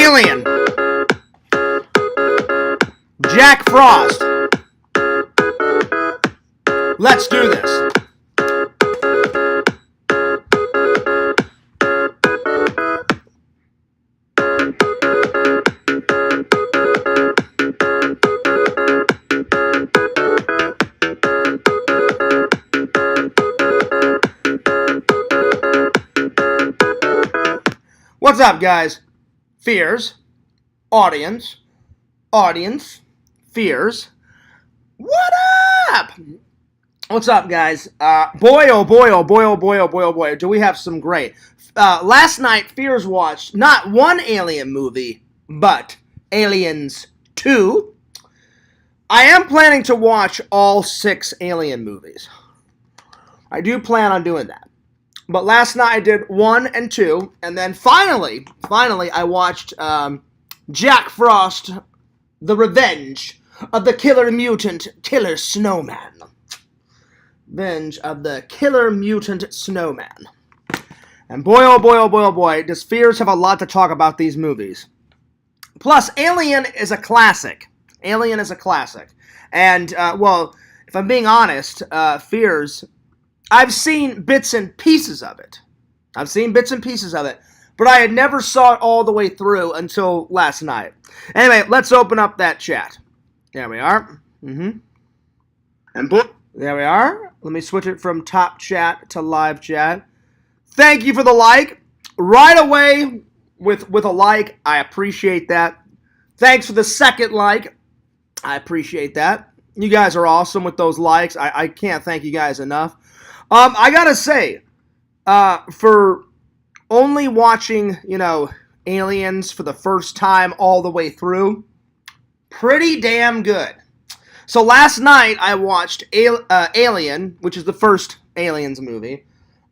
alien. Jack Frost. Let's do this. What's up, guys? Fears, audience, fears. What up? What's up, guys? Boy, oh boy, oh boy, oh boy, oh boy, oh boy, do we have some great. Last night, Fears watched not one Alien movie, but Aliens 2. I am planning to watch all 6 Alien movies. I do plan on doing that. But last night I did 1 and 2, and then finally, I watched Jack Frost, The Revenge of the Killer Mutant Killer Snowman. Revenge of the Killer Mutant Snowman. And boy, oh boy, oh boy, oh boy, does Fears have a lot to talk about these movies. Plus, Alien is a classic. Alien is a classic. And, well, if I'm being honest, Fears... I've seen bits and pieces of it. But I had never saw it all the way through until last night. Anyway, let's open up that chat. There we are. And there we are. Let me switch it from top chat to live chat. Thank you for the like. Right away with a like. I appreciate that. Thanks for the second like. I appreciate that. You guys are awesome with those likes. I can't thank you guys enough. I gotta say, for only watching, Aliens for the first time all the way through, pretty damn good. So last night I watched Alien, which is the first Aliens movie,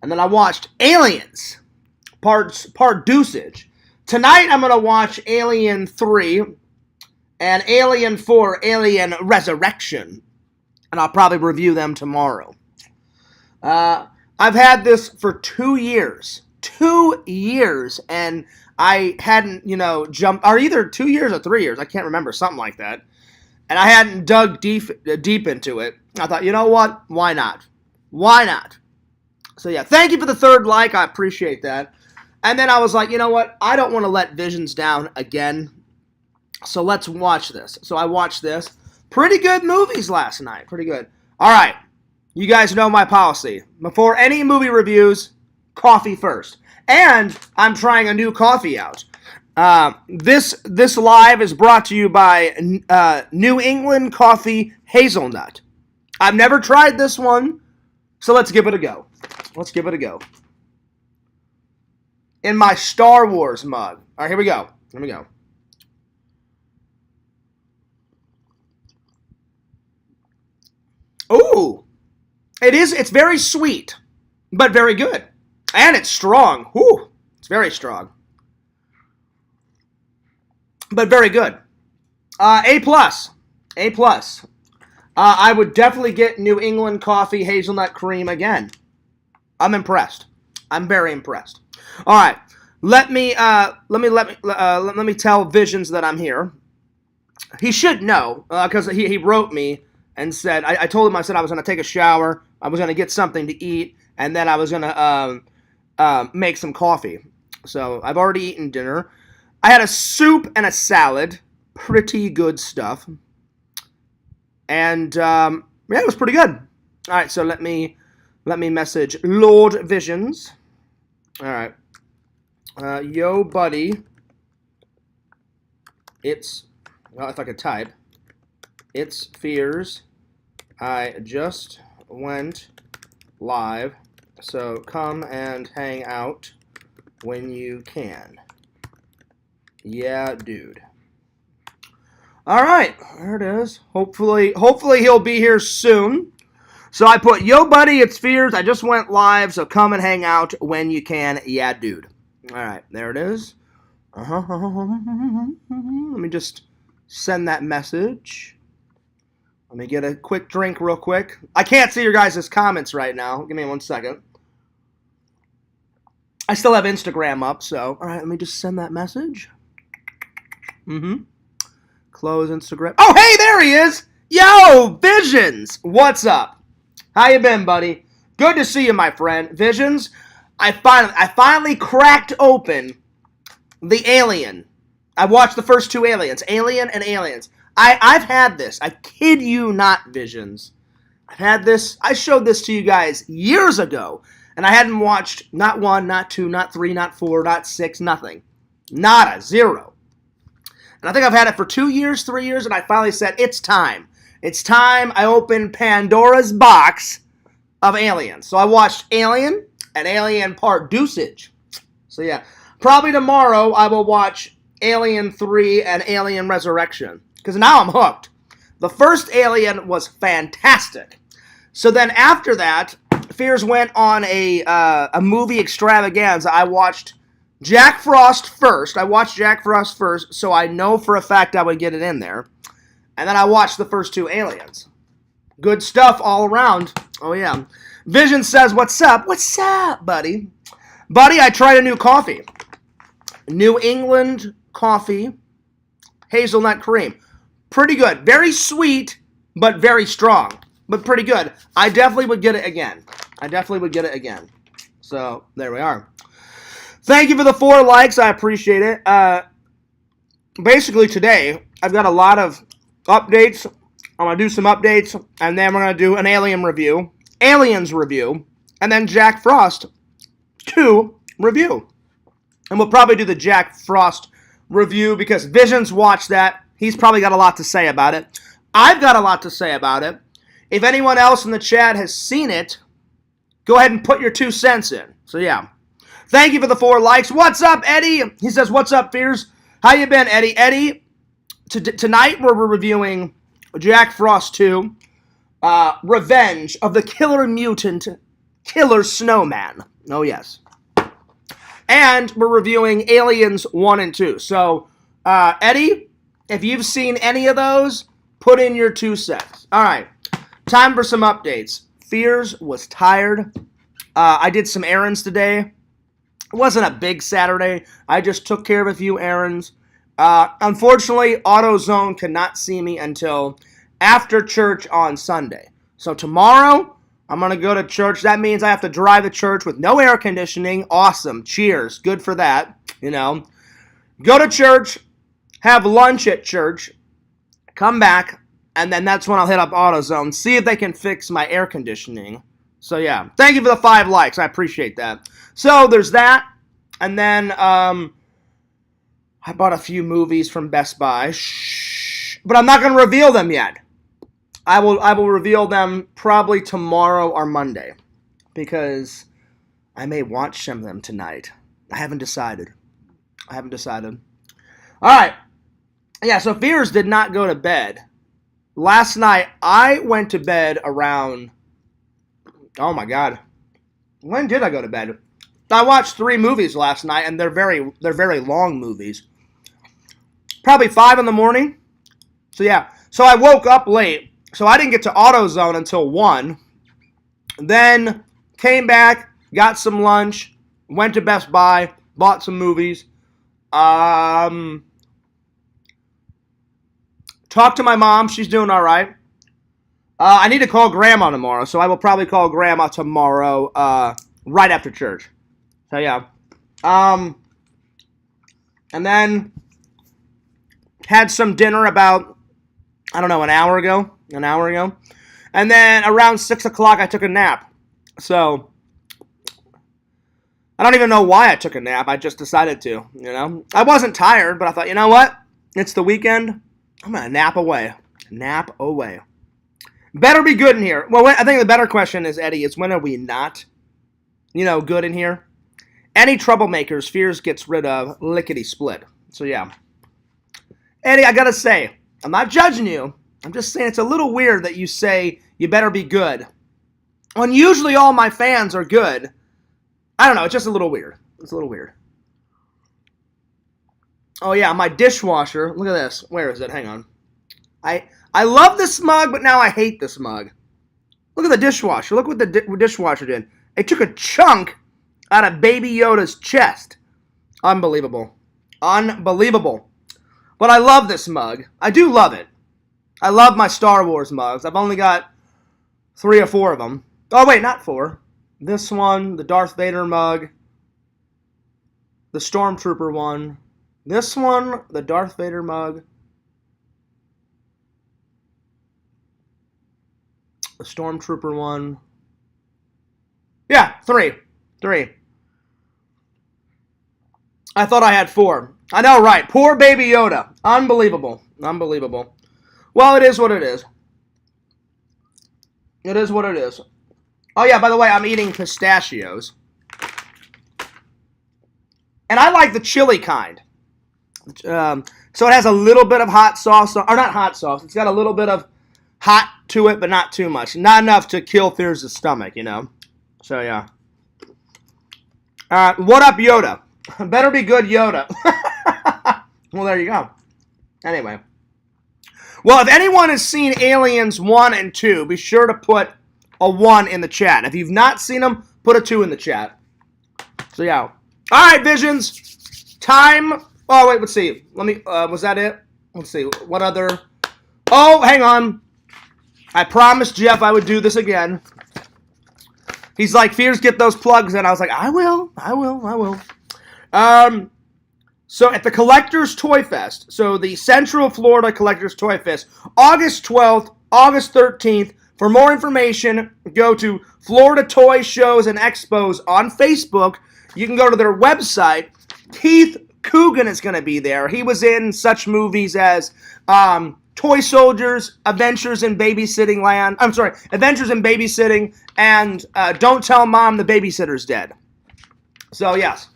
and then I watched Aliens, part dosage. Tonight I'm gonna watch Alien 3 and Alien 4, Alien Resurrection, and I'll probably review them tomorrow. I've had this for 2 years. 2 years, and I hadn't, jumped, or either 2 years or 3 years, I can't remember, something like that. And I hadn't dug deep into it. I thought, you know what? Why not? So yeah, thank you for the third like, I appreciate that. And then I was like, you know what? I don't want to let Visions down again. So let's watch this. So I watched this. Pretty good movies last night. Pretty good. All right. You guys know my policy. Before any movie reviews, coffee first. And I'm trying a new coffee out. This live is brought to you by New England Coffee Hazelnut. I've never tried this one, so let's give it a go. In my Star Wars mug. All right, here we go. Ooh. It's very sweet, but very good. And it's strong. Whew. It's very strong. But very good. A+. I would definitely get New England Coffee Hazelnut Cream again. I'm impressed. I'm very impressed. All right. Let me tell Visions that I'm here. He should know, because he wrote me and said, I told him, I said I was going to take a shower, I was going to get something to eat, and then I was going to make some coffee. So I've already eaten dinner. I had a soup and a salad. Pretty good stuff. And, yeah, it was pretty good. All right, so let me message Lord Visions. All right. Yo, buddy. It's, well, if I could type. It's Fears. I just went live, so come and hang out when you can. Yeah, dude. All right, there it is. Hopefully he'll be here soon. So I put, yo, buddy, it's Fears. I just went live, so come and hang out when you can. Yeah, dude. All right, there it is. Let me just send that message. Let me get a quick drink real quick. I can't see your guys' comments right now. Give me 1 second. I still have Instagram up, so... All right, let me just send that message. Close Instagram. Oh, hey, there he is. Yo, Visions. What's up? How you been, buddy? Good to see you, my friend. Visions, I finally cracked open the Alien. I watched the first two Aliens, Alien and Aliens. I've had this. I kid you not, Visions. I've had this. I showed this to you guys years ago, and I hadn't watched not 1, not 2, not 3, not 4, not 6, nothing. Nada. 0. And I think I've had it for 2 years, 3 years, and I finally said, it's time. It's time I opened Pandora's box of Aliens. So I watched Alien and Alien Part Deuceage. So yeah, probably tomorrow I will watch Alien 3 and Alien Resurrection. Because now I'm hooked. The first Alien was fantastic. So then after that, Fears went on a movie extravaganza. I watched Jack Frost first. I watched Jack Frost first, so I know for a fact I would get it in there. And then I watched the first two Aliens. Good stuff all around. Oh, yeah. Vision says, what's up? What's up, buddy? Buddy, I tried a new coffee. New England coffee, hazelnut cream. Pretty good. Very sweet, but very strong. But pretty good. I definitely would get it again. So, there we are. Thank you for the 4 likes. I appreciate it. Basically, today, I've got a lot of updates. I'm going to do some updates, and then we're going to do an Aliens review, and then Jack Frost 2 review. And we'll probably do the Jack Frost review because Visions watched that. He's probably got a lot to say about it. I've got a lot to say about it. If anyone else in the chat has seen it, go ahead and put your 2 cents in. So, yeah. Thank you for the 4 likes. What's up, Eddie? He says, what's up, Fears? How you been, Eddie? Eddie, tonight we're reviewing Jack Frost 2, Revenge of the Killer Mutant Killer Snowman. Oh, yes. And we're reviewing Aliens 1 and 2. So, Eddie, if you've seen any of those, put in your 2 cents. All right. Time for some updates. Fears was tired. I did some errands today. It wasn't a big Saturday. I just took care of a few errands. Unfortunately, AutoZone cannot see me until after church on Sunday. So tomorrow, I'm going to go to church. That means I have to drive to church with no air conditioning. Awesome. Cheers. Good for that. You know. Go to church, have lunch at church, come back, and then that's when I'll hit up AutoZone, see if they can fix my air conditioning. So, yeah. Thank you for the 5 likes. I appreciate that. So, there's that. And then, I bought a few movies from Best Buy. Shh. But I'm not going to reveal them yet. I will reveal them probably tomorrow or Monday. Because I may watch some of them tonight. I haven't decided. All right. Yeah, so Fears did not go to bed. Last night, I went to bed around... Oh, my God. When did I go to bed? I watched 3 movies last night, and they're very long movies. Probably 5 in the morning. So, yeah. So, I woke up late. So, I didn't get to AutoZone until 1. Then, came back, got some lunch, went to Best Buy, bought some movies. Talked to my mom. She's doing all right. I need to call Grandma tomorrow, so I will probably call Grandma tomorrow right after church. So, yeah. And then had some dinner about, I don't know, an hour ago. And then around 6 o'clock, I took a nap. So, I don't even know why I took a nap. I just decided to, you know. I wasn't tired, but I thought, you know what? It's the weekend. I'm going to nap away. Better be good in here. Well, I think the better question is, Eddie, is when are we not, good in here? Any troublemakers, Fears gets rid of lickety-split. So, yeah. Eddie, I got to say, I'm not judging you. I'm just saying it's a little weird that you say you better be good. When usually all my fans are good. I don't know. It's just a little weird. Oh, yeah, my dishwasher. Look at this. Where is it? Hang on. I love this mug, but now I hate this mug. Look at the dishwasher. Look what the dishwasher did. It took a chunk out of Baby Yoda's chest. Unbelievable. But But I love this mug. I do love it. I love my Star Wars mugs. I've only got 3 or 4 of them. Oh, wait, not 4. This one, the Darth Vader mug, the Stormtrooper one, this one, the Darth Vader mug, the Stormtrooper one. Yeah, 3. I thought I had 4. I know, right? Poor Baby Yoda. Unbelievable. Well, it is what it is. It is what it is. Oh, yeah, by the way, I'm eating pistachios. And I like the chili kind. So it has a little bit of hot sauce, or not hot sauce. It's got a little bit of hot to it, but not too much. Not enough to kill Fears' stomach, you know. So, yeah. What up, Yoda? Better be good, Yoda. Well, there you go. Anyway. Well, if anyone has seen Aliens 1 and 2, be sure to put a 1 in the chat. If you've not seen them, put a 2 in the chat. So, yeah. All right, Visions. Time. Oh, wait, let's see. Let me, was that it? Let's see. What other? Oh, hang on. I promised Jeff I would do this again. He's like, Fears, get those plugs in. I was like, I will. So at the Collectors Toy Fest, so the Central Florida Collectors Toy Fest, August 12th, August 13th. For more information, go to Florida Toy Shows and Expos on Facebook. You can go to their website. Keith Coogan is going to be there. He was in such movies as Toy Soldiers, Adventures in Babysitting, and Don't Tell Mom the Babysitter's Dead. So, yes.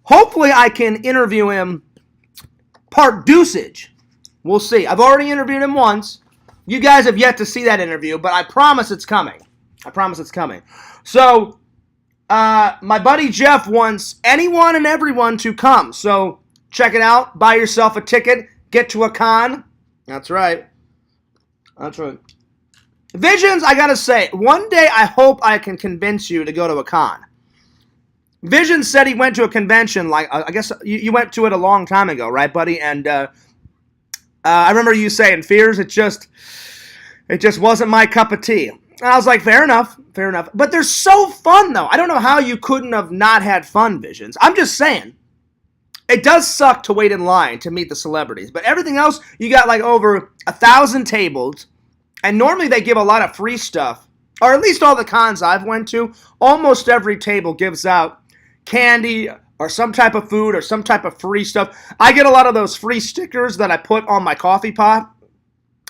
Hopefully I can interview him part deuceage. We'll see. I've already interviewed him once. You guys have yet to see that interview, but I promise it's coming. So, my buddy Jeff wants anyone and everyone to come. So, check it out. Buy yourself a ticket. Get to a con. That's right. Visions, I gotta say, one day I hope I can convince you to go to a con. Vision said he went to a convention, like, I guess you went to it a long time ago, right, buddy? And I remember you saying, Fears, it just wasn't my cup of tea. And I was like, fair enough. But they're so fun, though. I don't know how you couldn't have not had fun, Visions. I'm just saying. It does suck to wait in line to meet the celebrities. But everything else, you got like over 1,000 tables. And normally they give a lot of free stuff. Or at least all the cons I've went to, almost every table gives out candy or some type of food or some type of free stuff. I get a lot of those free stickers that I put on my coffee pot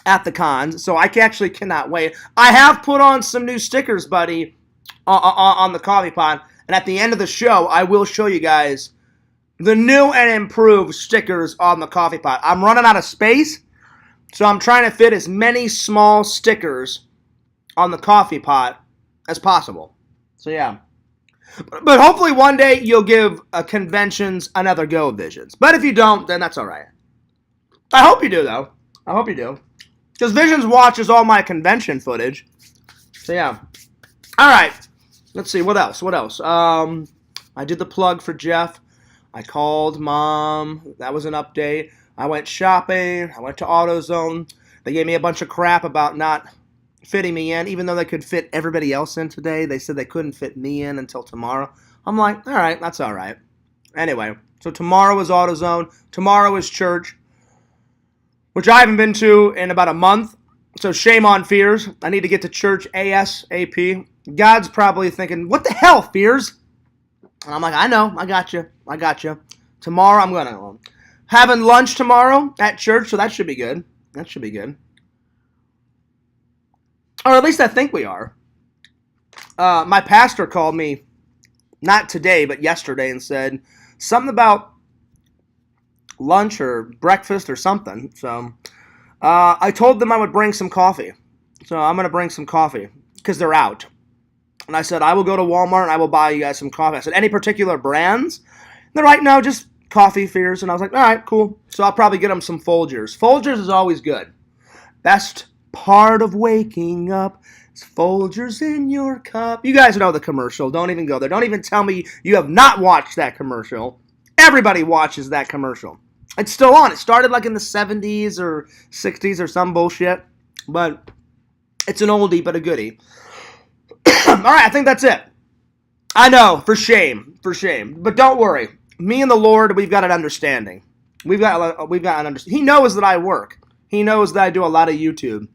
at the cons, so I actually cannot wait. I have put on some new stickers, buddy, on the coffee pot, and at the end of the show, I will show you guys the new and improved stickers on the coffee pot. I'm running out of space, so I'm trying to fit as many small stickers on the coffee pot as possible. So, yeah. But hopefully one day you'll give conventions another go, Visions. But if you don't, then that's all right. I hope you do, though. I hope you do. Because Visions watches all my convention footage. So, yeah. All right. Let's see. What else? I did the plug for Jeff. I called Mom. That was an update. I went shopping. I went to AutoZone. They gave me a bunch of crap about not fitting me in, even though they could fit everybody else in today. They said they couldn't fit me in until tomorrow. I'm like, all right, that's all right. Anyway, so tomorrow is AutoZone. Tomorrow is church, which I haven't been to in about a month. So shame on Fears. I need to get to church ASAP. God's probably thinking, what the hell, Fears? And I'm like, I know, I got you. Tomorrow I'm going to having lunch tomorrow at church, so that should be good. Or at least I think we are. My pastor called me, not today, but yesterday, and said something about lunch or breakfast or something. So I told them I would bring some coffee. So I'm going to bring some coffee because they're out. And I said, I will go to Walmart and I will buy you guys some coffee. I said, any particular brands? And they're like, no, just coffee, Fears. And I was like, all right, cool. So I'll probably get them some Folgers. Folgers is always good. Best part of waking up is Folgers in your cup. You guys know the commercial. Don't even go there. Don't even tell me you have not watched that commercial. Everybody watches that commercial. It's still on. It started like in the 70s or 60s or some bullshit. But it's an oldie but a goodie. All right, I think that's it. I know, for shame. But don't worry. Me and the Lord, we've got an understanding. We've got an understanding. He knows that I work. He knows that I do a lot of YouTube.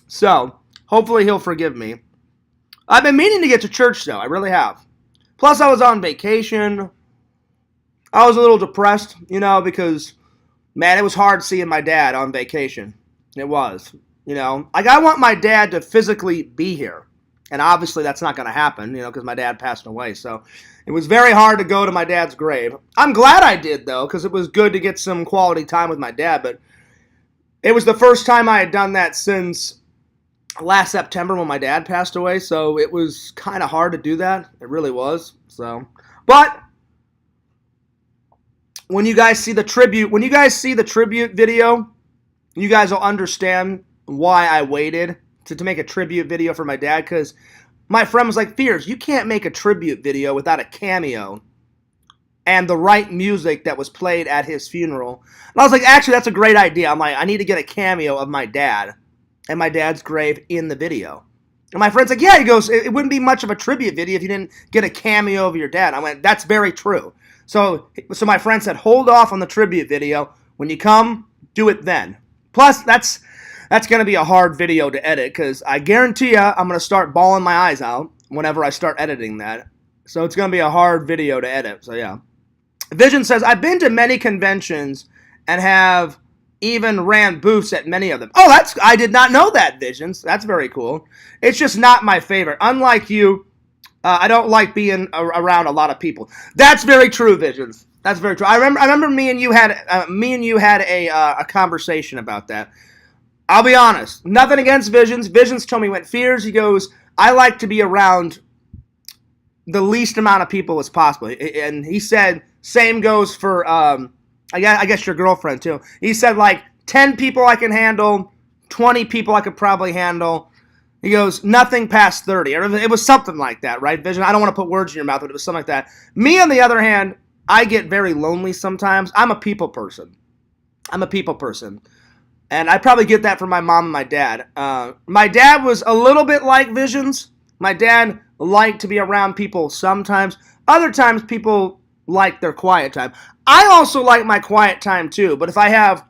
So, hopefully he'll forgive me. I've been meaning to get to church, though. I really have. Plus, I was on vacation. I was a little depressed, because, man, it was hard seeing my dad on vacation. It was, Like, I want my dad to physically be here. And obviously that's not going to happen, because my dad passed away. So it was very hard to go to my dad's grave. I'm glad I did, though, because it was good to get some quality time with my dad. But it was the first time I had done that since last September when my dad passed away. So it was kind of hard to do that. It really was. But when you guys see the tribute video, you guys will understand why I waited to make a tribute video for my dad, because my friend was like, Fears, you can't make a tribute video without a cameo and the right music that was played at his funeral. And I was like, actually, that's a great idea. I'm like, I need to get a cameo of my dad and my dad's grave in the video. And my friend's like, yeah, he goes, it wouldn't be much of a tribute video if you didn't get a cameo of your dad. I went, that's very true. So my friend said, hold off on the tribute video. When you come, do it then. Plus, that's going to be a hard video to edit, because I guarantee you I'm going to start bawling my eyes out whenever I start editing that. So it's going to be a hard video to edit. So yeah. Vision says, I've been to many conventions and have even ran booths at many of them. Oh, I did not know that, Visions. That's very cool. It's just not my favorite. Unlike you, I don't like being around a lot of people. That's very true, Visions. That's very true. I remember me and you had a conversation about that. I'll be honest. Nothing against Visions. Visions told me when Fears, he goes, I like to be around the least amount of people as possible. And he said, same goes for, I guess your girlfriend too. He said like 10 people I can handle, 20 people I could probably handle. He goes, nothing past 30. It was something like that, right, Vision? I don't want to put words in your mouth, but it was something like that. Me, on the other hand, I get very lonely sometimes. I'm a people person. And I probably get that from my mom and my dad. My dad was a little bit like Visions. My dad liked to be around people sometimes. Other times, people like their quiet time. I also like my quiet time, too. But if I have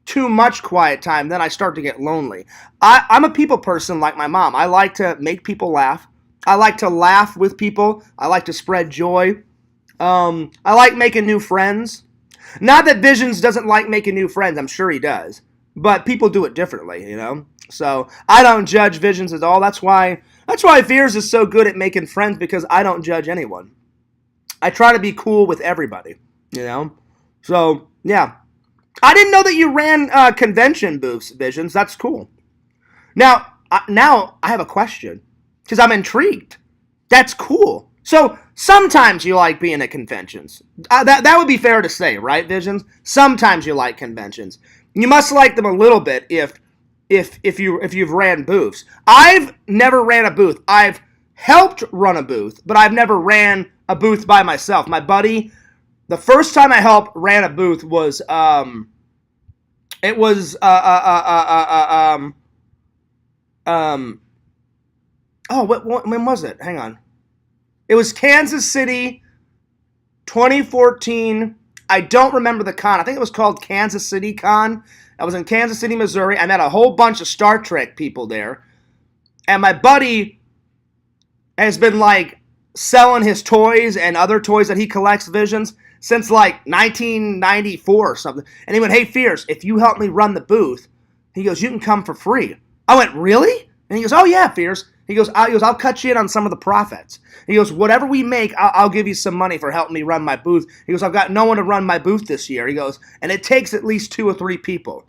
too much quiet time, then I start to get lonely. I'm a people person like my mom. I like to make people laugh. I like to laugh with people. I like to spread joy. I like making new friends. Not that Visions doesn't like making new friends. I'm sure he does. But people do it differently, So I don't judge Visions at all. That's why Fears is so good at making friends, because I don't judge anyone. I try to be cool with everybody, So, yeah. I didn't know that you ran convention booths, Visions. That's cool. Now I have a question, because I'm intrigued. That's cool. So sometimes you like being at conventions. That would be fair to say, right, Visions? Sometimes you like conventions. You must like them a little bit if you've ran booths. I've never ran a booth. I've helped run a booth, but I've never ran a booth by myself. My buddy, the first time I helped ran a booth was when was it? Hang on. It was Kansas City, 2014. I don't remember the con. I think it was called Kansas City Con. I was in Kansas City, Missouri. I met a whole bunch of Star Trek people there. And my buddy has been like selling his toys and other toys that he collects, Visions, since like 1994 or something. And he went, hey, Fierce, if you help me run the booth, he goes, you can come for free. I went, really? And he goes, oh yeah, Fierce. He goes, I'll cut you in on some of the profits. He goes, whatever we make, I'll give you some money for helping me run my booth. He goes, I've got no one to run my booth this year. He goes, and it takes at least 2 or 3 people.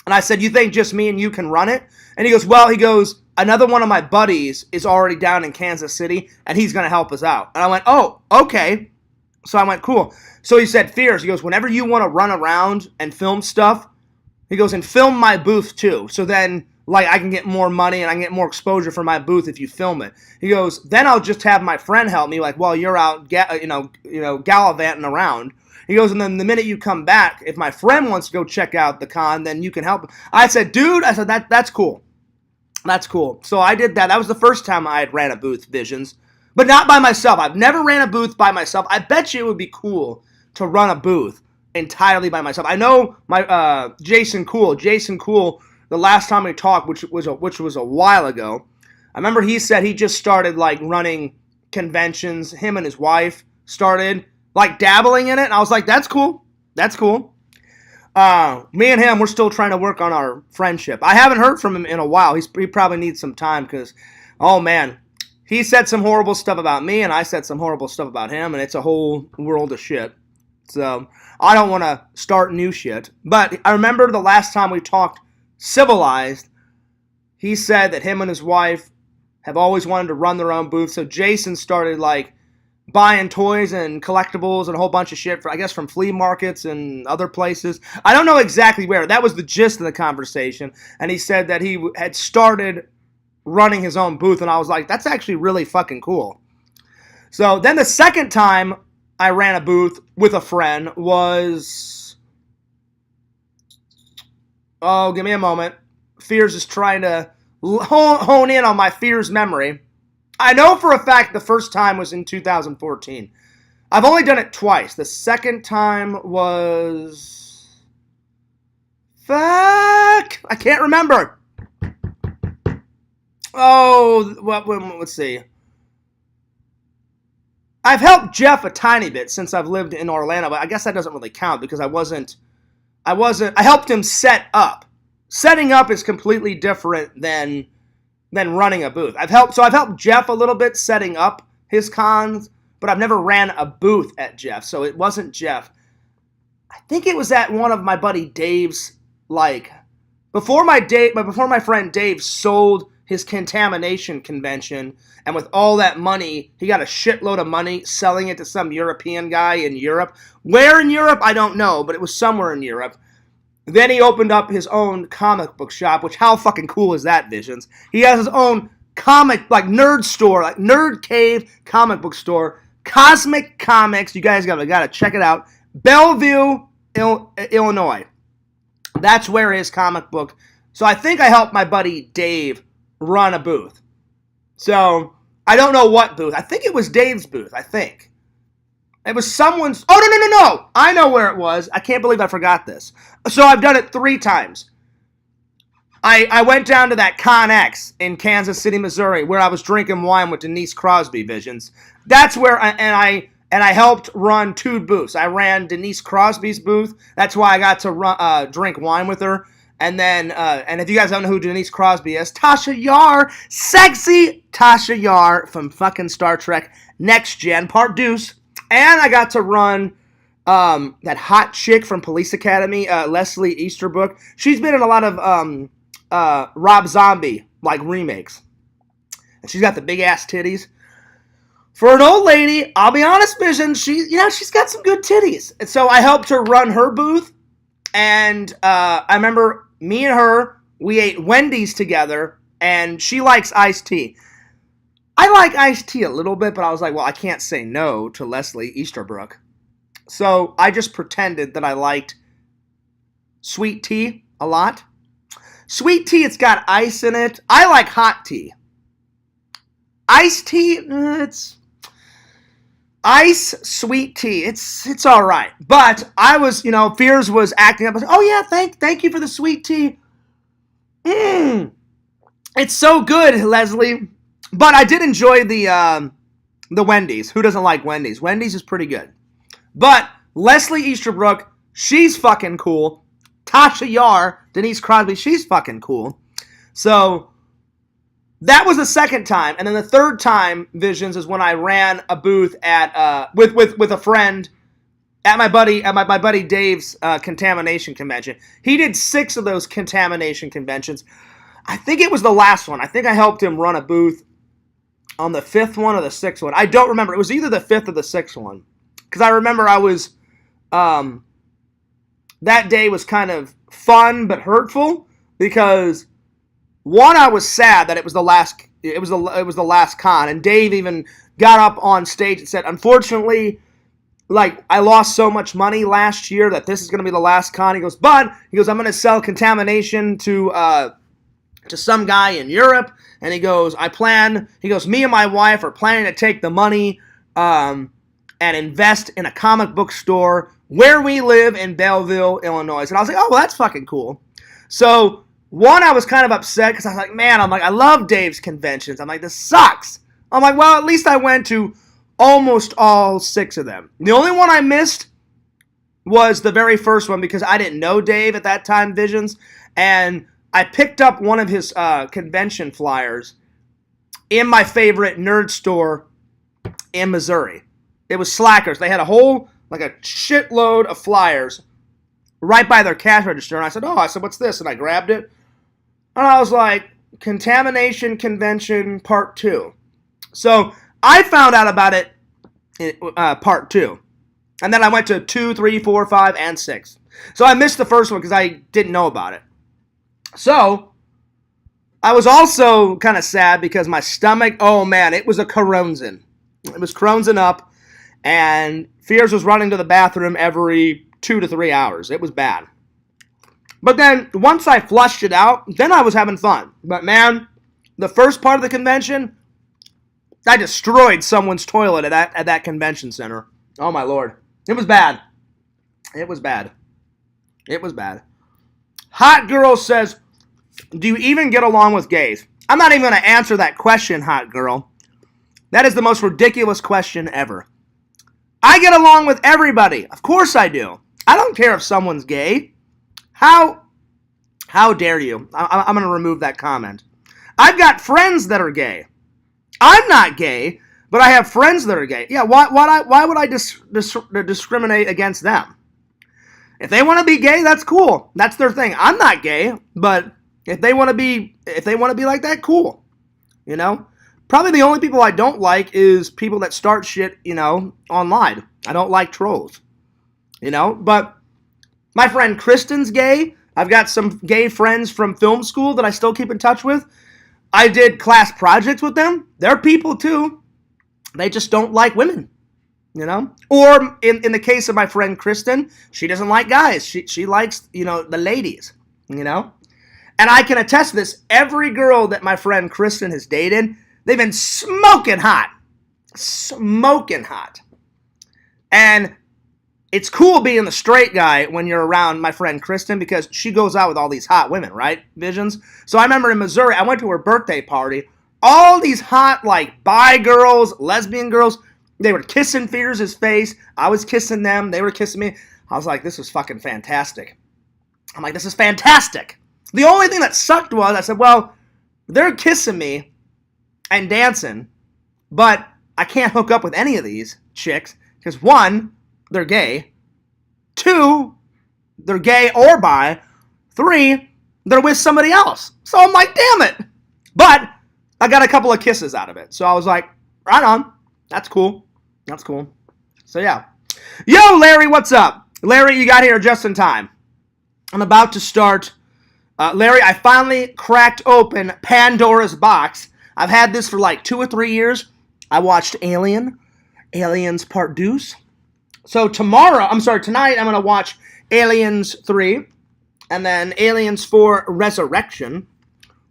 And I said, you think just me and you can run it? And he goes, another one of my buddies is already down in Kansas City, and he's going to help us out. And I went, oh, okay. So I went, cool. So he said, Fierce, he goes, whenever you want to run around and film stuff, he goes, and film my booth too. So then, like, I can get more money and I can get more exposure for my booth if you film it. He goes, then I'll just have my friend help me, like, while you're out, gallivanting around. He goes, and then the minute you come back, if my friend wants to go check out the con, then you can help. I said, dude, that's cool. That's cool. So I did that. That was the first time I had ran a booth, Visions. But not by myself. I've never ran a booth by myself. I bet you it would be cool to run a booth entirely by myself. I know my Jason Cool, the last time we talked, which was a while ago, I remember he said he just started like running conventions. Him and his wife started like dabbling in it, and I was like, that's cool. That's cool. Me and him, we're still trying to work on our friendship. I haven't heard from him in a while. He probably needs some time because, oh man, he said some horrible stuff about me, and I said some horrible stuff about him, and it's a whole world of shit. So I don't want to start new shit. But I remember the last time we talked civilized, he said that him and his wife have always wanted to run their own booth. So Jason started like buying toys and collectibles and a whole bunch of shit, I guess from flea markets and other places. I don't know exactly where. That was the gist of the conversation. And he said that he had started running his own booth, and I was like, that's actually really fucking cool. So then the second time I ran a booth with a friend was... Oh, give me a moment. Fears is trying to hone in on my Fears memory. I know for a fact the first time was in 2014. I've only done it twice. The second time was... Fuck! I can't remember. Oh, let's see. I've helped Jeff a tiny bit since I've lived in Orlando, but I guess that doesn't really count because I helped him set up. Setting up is completely different than running a booth. I've helped Jeff a little bit setting up his cons, but I've never ran a booth at Jeff, so it wasn't Jeff. I think it was at one of my buddy Dave's, like, before my friend Dave sold his contamination convention, and with all that money, he got a shitload of money selling it to some European guy in Europe. Where in Europe, I don't know, but it was somewhere in Europe. Then he opened up his own comic book shop, which how fucking cool is that, Visions? He has his own comic, like nerd store, like Nerd Cave comic book store, Cosmic Comics. You guys gotta check it out. Bellevue, Illinois. That's where his comic book. So I think I helped my buddy Dave run a booth. So I don't know what booth. I think it was Dave's booth. I think. It was someone's... Oh, no. I know where it was. I can't believe I forgot this. So I've done it 3 times. I went down to that Con X in Kansas City, Missouri, where I was drinking wine with Denise Crosby, Visions. That's where... I helped run 2 booths. I ran Denise Crosby's booth. That's why I got to drink wine with her. And then, and if you guys don't know who Denise Crosby is, Tasha Yar, sexy Tasha Yar from fucking Star Trek Next Gen, Part Deuce. And I got to run that hot chick from Police Academy, Leslie Easterbrook. She's been in a lot of Rob Zombie like remakes, and she's got the big ass titties. For an old lady, I'll be honest, Vision, she's got some good titties. And so I helped her run her booth, and I remember me and her, we ate Wendy's together, and she likes iced tea. I like iced tea a little bit, but I was like, well, I can't say no to Leslie Easterbrook. So I just pretended that I liked sweet tea a lot. Sweet tea, it's got ice in it. I like hot tea. Iced tea, it's... Ice, sweet tea, it's all right. But I was, Fears was acting up. I was, oh, yeah, thank you for the sweet tea. It's so good, Leslie. But I did enjoy the Wendy's. Who doesn't like Wendy's? Wendy's is pretty good. But Leslie Easterbrook, she's fucking cool. Tasha Yar, Denise Crosby, she's fucking cool. So that was the second time. And then the third time, Visions, is when I ran a booth at with a friend at my buddy Dave's contamination convention. He did 6 of those contamination conventions. I think it was the last one. I think I helped him run a booth on the 5th one or the 6th one. I don't remember. It was either the 5th or the 6th one. Because I remember I was... that day was kind of fun but hurtful. Because, one, I was sad that it was the last... It was the last con. And Dave even got up on stage and said, unfortunately, like, I lost so much money last year that this is going to be the last con. He goes, but, he goes, I'm going to sell Contamination to some guy in Europe. And he goes, me and my wife are planning to take the money and invest in a comic book store where we live in Belleville, Illinois. And I was like, oh, well, that's fucking cool. So, one, I was kind of upset because I was like, man, I love Dave's conventions. I'm like, this sucks. I'm like, well, at least I went to almost all 6 of them. The only one I missed was the very first one because I didn't know Dave at that time, Visions, and I picked up one of his convention flyers in my favorite nerd store in Missouri. It was Slackers. They had a shitload of flyers right by their cash register, and I said, what's this? And I grabbed it, and I was like, Contamination Convention Part 2. So I found out about it in Part 2. And then I went to 2, 3, 4, 5, and 6. So I missed the first one because I didn't know about it. So I was also kind of sad because my stomach, oh man, it was a Crohnsin. It was Crohnsin up, and Fears was running to the bathroom every 2 to 3 hours. It was bad. But then once I flushed it out, then I was having fun. But man, the first part of the convention, I destroyed someone's toilet at that convention center. Oh my lord. It was bad. It was bad. It was bad. Hot Girl says, do you even get along with gays? I'm not even going to answer that question, Hot Girl. That is the most ridiculous question ever. I get along with everybody. Of course I do. I don't care if someone's gay. How dare you? I'm going to remove that comment. I've got friends that are gay. I'm not gay, but I have friends that are gay. Yeah, why would I discriminate against them? If they want to be gay, that's cool. That's their thing. I'm not gay, but if they want to be like that, cool. You know? Probably the only people I don't like is people that start shit, online. I don't like trolls. But my friend Kristen's gay. I've got some gay friends from film school that I still keep in touch with. I did class projects with them. They're people too. They just don't like women, Or in the case of my friend Kristen, she doesn't like guys. She likes, the ladies, And I can attest to this. Every girl that my friend Kristen has dated, they've been smoking hot. Smoking hot. And it's cool being the straight guy when you're around my friend Kristen because she goes out with all these hot women, right? Visions. So I remember in Missouri, I went to her birthday party. All these hot, bi girls, lesbian girls, they were kissing Fears' face. I was kissing them. They were kissing me. I was like, this is fucking fantastic. I'm like, this is fantastic. The only thing that sucked was I said, well, they're kissing me and dancing, but I can't hook up with any of these chicks because 1, they're gay. 2, they're gay or bi. 3, they're with somebody else. So I'm like, damn it. But I got a couple of kisses out of it. So I was like, right on. That's cool. That's cool. So yeah. Yo, Larry, what's up? Larry, you got here just in time. I'm about to start. Larry, I finally cracked open Pandora's box. I've had this for 2 or 3 years. I watched Aliens Part Deuce. So tonight I'm going to watch Aliens 3 and then Aliens 4 Resurrection.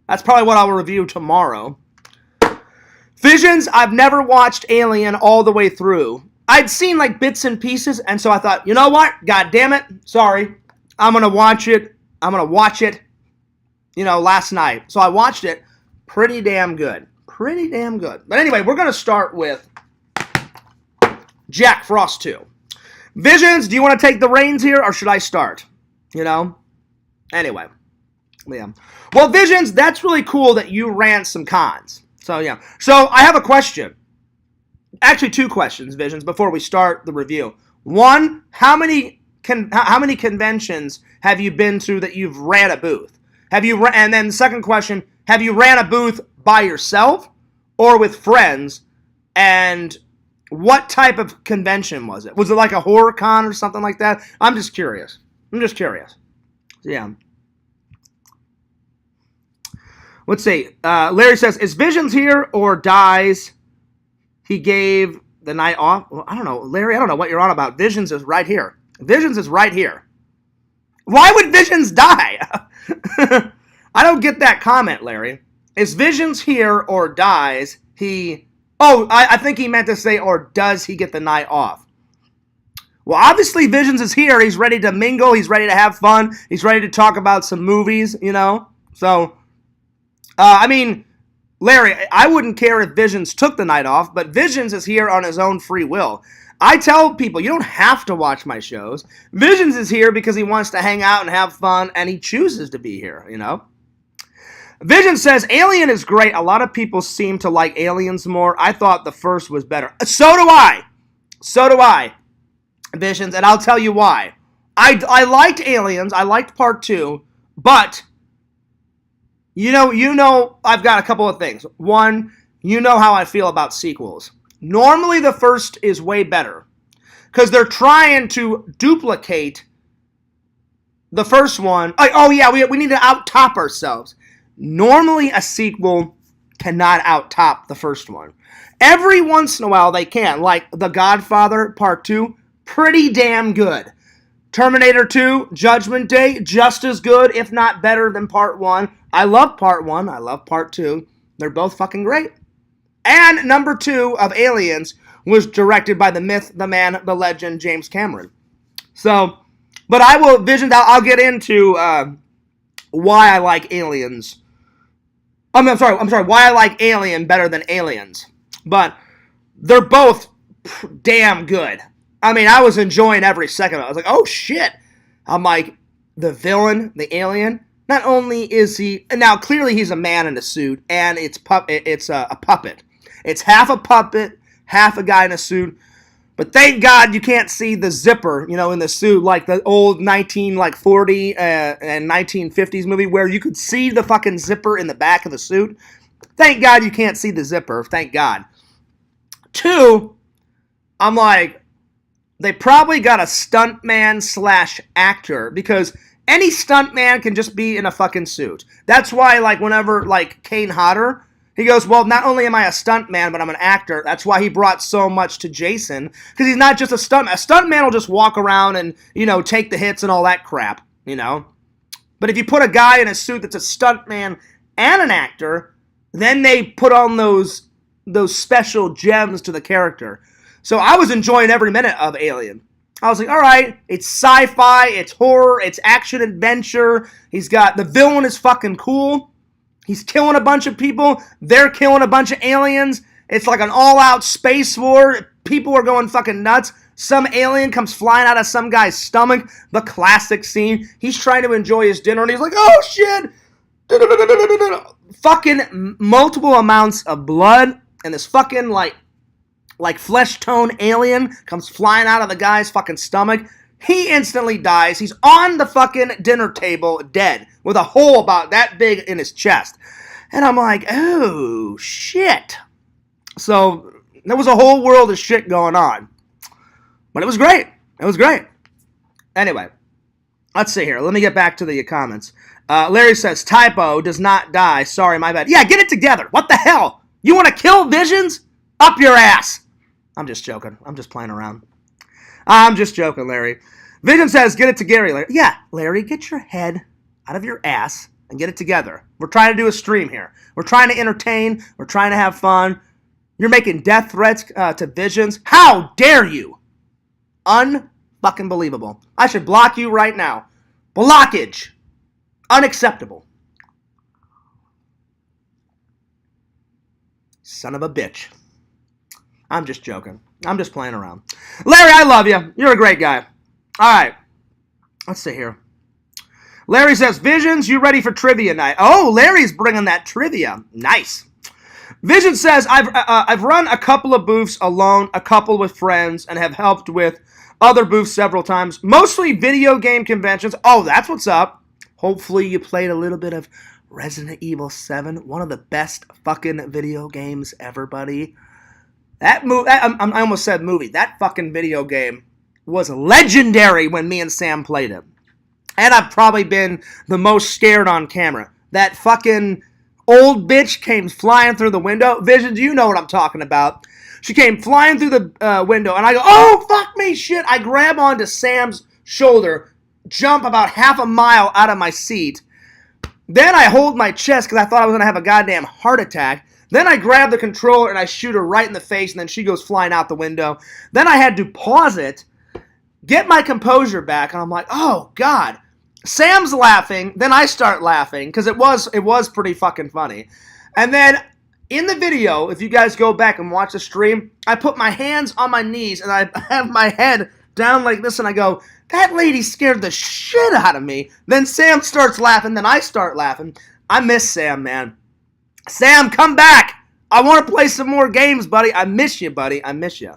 That's probably what I'll review tomorrow. Visions, I've never watched Alien all the way through. I'd seen bits and pieces, and so I thought, you know what? God damn it. Sorry. I'm going to watch it. Last night. So I watched it. Pretty damn good. But anyway, we're going to start with Jack Frost 2. Visions, do you want to take the reins here, or should I start? Anyway. Yeah. Well, Visions, that's really cool that you ran some cons. So, yeah. So, I have a question. Actually, 2 questions, Visions, before we start the review. 1, how many conventions have you been to that you've ran a booth? And then the second question, have you ran a booth by yourself or with friends? And what type of convention was it? Was it like a horror con or something like that? I'm just curious. Yeah. Let's see. Larry says, is Visions here or dies? He gave the night off. Well, I don't know, Larry, I don't know what you're on about. Visions is right here. Visions is right here. Why would Visions die? I don't get that comment, Larry. Is Visions here or dies he... Oh, I think he meant to say, or does he get the night off? Well, obviously Visions is here. He's ready to mingle. He's ready to have fun. He's ready to talk about some movies, you know? So, I mean, Larry, I wouldn't care if Visions took the night off, but Visions is here on his own free will. I tell people, you don't have to watch my shows. Visions is here because he wants to hang out and have fun, and he chooses to be here, you know? Vision says, Alien is great. A lot of people seem to like Aliens more. I thought the first was better. So do I. So do I, Visions, and I'll tell you why. I liked Aliens. I liked part 2, but you know, I've got a couple of things. One, you know how I feel about sequels. Normally the first is way better because they're trying to duplicate the first one. Oh yeah, we need to out-top ourselves. Normally a sequel cannot out-top the first one. Every once in a while they can, like The Godfather Part 2, pretty damn good. Terminator 2, Judgment Day, just as good, if not better than Part 1. I love Part 1, I love Part 2. They're both fucking great. And number 2 of Aliens was directed by the myth, the man, the legend, James Cameron. So, but I will, Vision, I'll get into why I like Aliens. I'm sorry, why I like Alien better than Aliens. But they're both damn good. I mean, I was enjoying every second of it. I was like, oh shit. I'm like, the villain, the alien, not only is he, now clearly he's a man in a suit, and it's a puppet. It's half a puppet, half a guy in a suit. But thank God you can't see the zipper, you know, in the suit, like the old 1940 and 1950s movie where you could see the fucking zipper in the back of the suit. Thank God you can't see the zipper. Thank God. 2, I'm like, they probably got a stuntman / actor because any stuntman can just be in a fucking suit. That's why, like, whenever, like, Kane Hodder, he goes, well, not only am I a stuntman, but I'm an actor. That's why he brought so much to Jason, because he's not just a stuntman. A stuntman will just walk around and, you know, take the hits and all that crap, you know. But if you put a guy in a suit that's a stuntman and an actor, then they put on those special gems to the character. So I was enjoying every minute of Alien. I was like, all right, it's sci-fi, it's horror, it's action adventure. He's got, the villain is fucking cool. He's killing a bunch of people. They're killing a bunch of aliens. It's like an all-out space war. People are going fucking nuts. Some alien comes flying out of some guy's stomach. The classic scene. He's trying to enjoy his dinner, and he's like, oh, shit. Fucking multiple amounts of blood, and this fucking, like flesh tone alien comes flying out of the guy's fucking stomach. He instantly dies. He's on the fucking dinner table dead with a hole about that big in his chest. And I'm like, oh, shit. So there was a whole world of shit going on. But it was great. It was great. Anyway, let's see here. Let me get back to the comments. Larry says, typo does not die. Sorry, my bad. Yeah, get it together. What the hell? You want to kill Visions? Up your ass. I'm just joking. I'm just playing around. I'm just joking, Larry. Vision says, get it to Gary, Larry. Yeah, Larry, get your head out of your ass and get it together. We're trying to do a stream here. We're trying to entertain. We're trying to have fun. You're making death threats to Visions. How dare you? Unfucking believable. I should block you right now. Blockage. Unacceptable. Son of a bitch. I'm just joking. I'm just playing around. Larry, I love you. You're a great guy. All right. Let's see here. Larry says, Visions, you ready for trivia night? Oh, Larry's bringing that trivia. Nice. Vision says, I've run a couple of booths alone, a couple with friends, and have helped with other booths several times. Mostly video game conventions. Oh, that's what's up. Hopefully you played a little bit of Resident Evil 7. One of the best fucking video games ever, buddy. That movie, I almost said movie. That fucking video game was legendary when me and Sam played it. And I've probably been the most scared on camera. That fucking old bitch came flying through the window. Visions, you know what I'm talking about. She came flying through the window, and I go, oh, fuck me, shit. I grab onto Sam's shoulder, jump about half a mile out of my seat. Then I hold my chest because I thought I was going to have a goddamn heart attack. Then I grab the controller and I shoot her right in the face, and then she goes flying out the window. Then I had to pause it, get my composure back, and I'm like, oh, God. Sam's laughing, then I start laughing because it was pretty fucking funny. And then in the video, if you guys go back and watch the stream, I put my hands on my knees and I have my head down like this, and I go, that lady scared the shit out of me. Then Sam starts laughing, then I start laughing. I miss Sam, man. Sam, come back. I want to play some more games, buddy. I miss you, buddy. I miss you.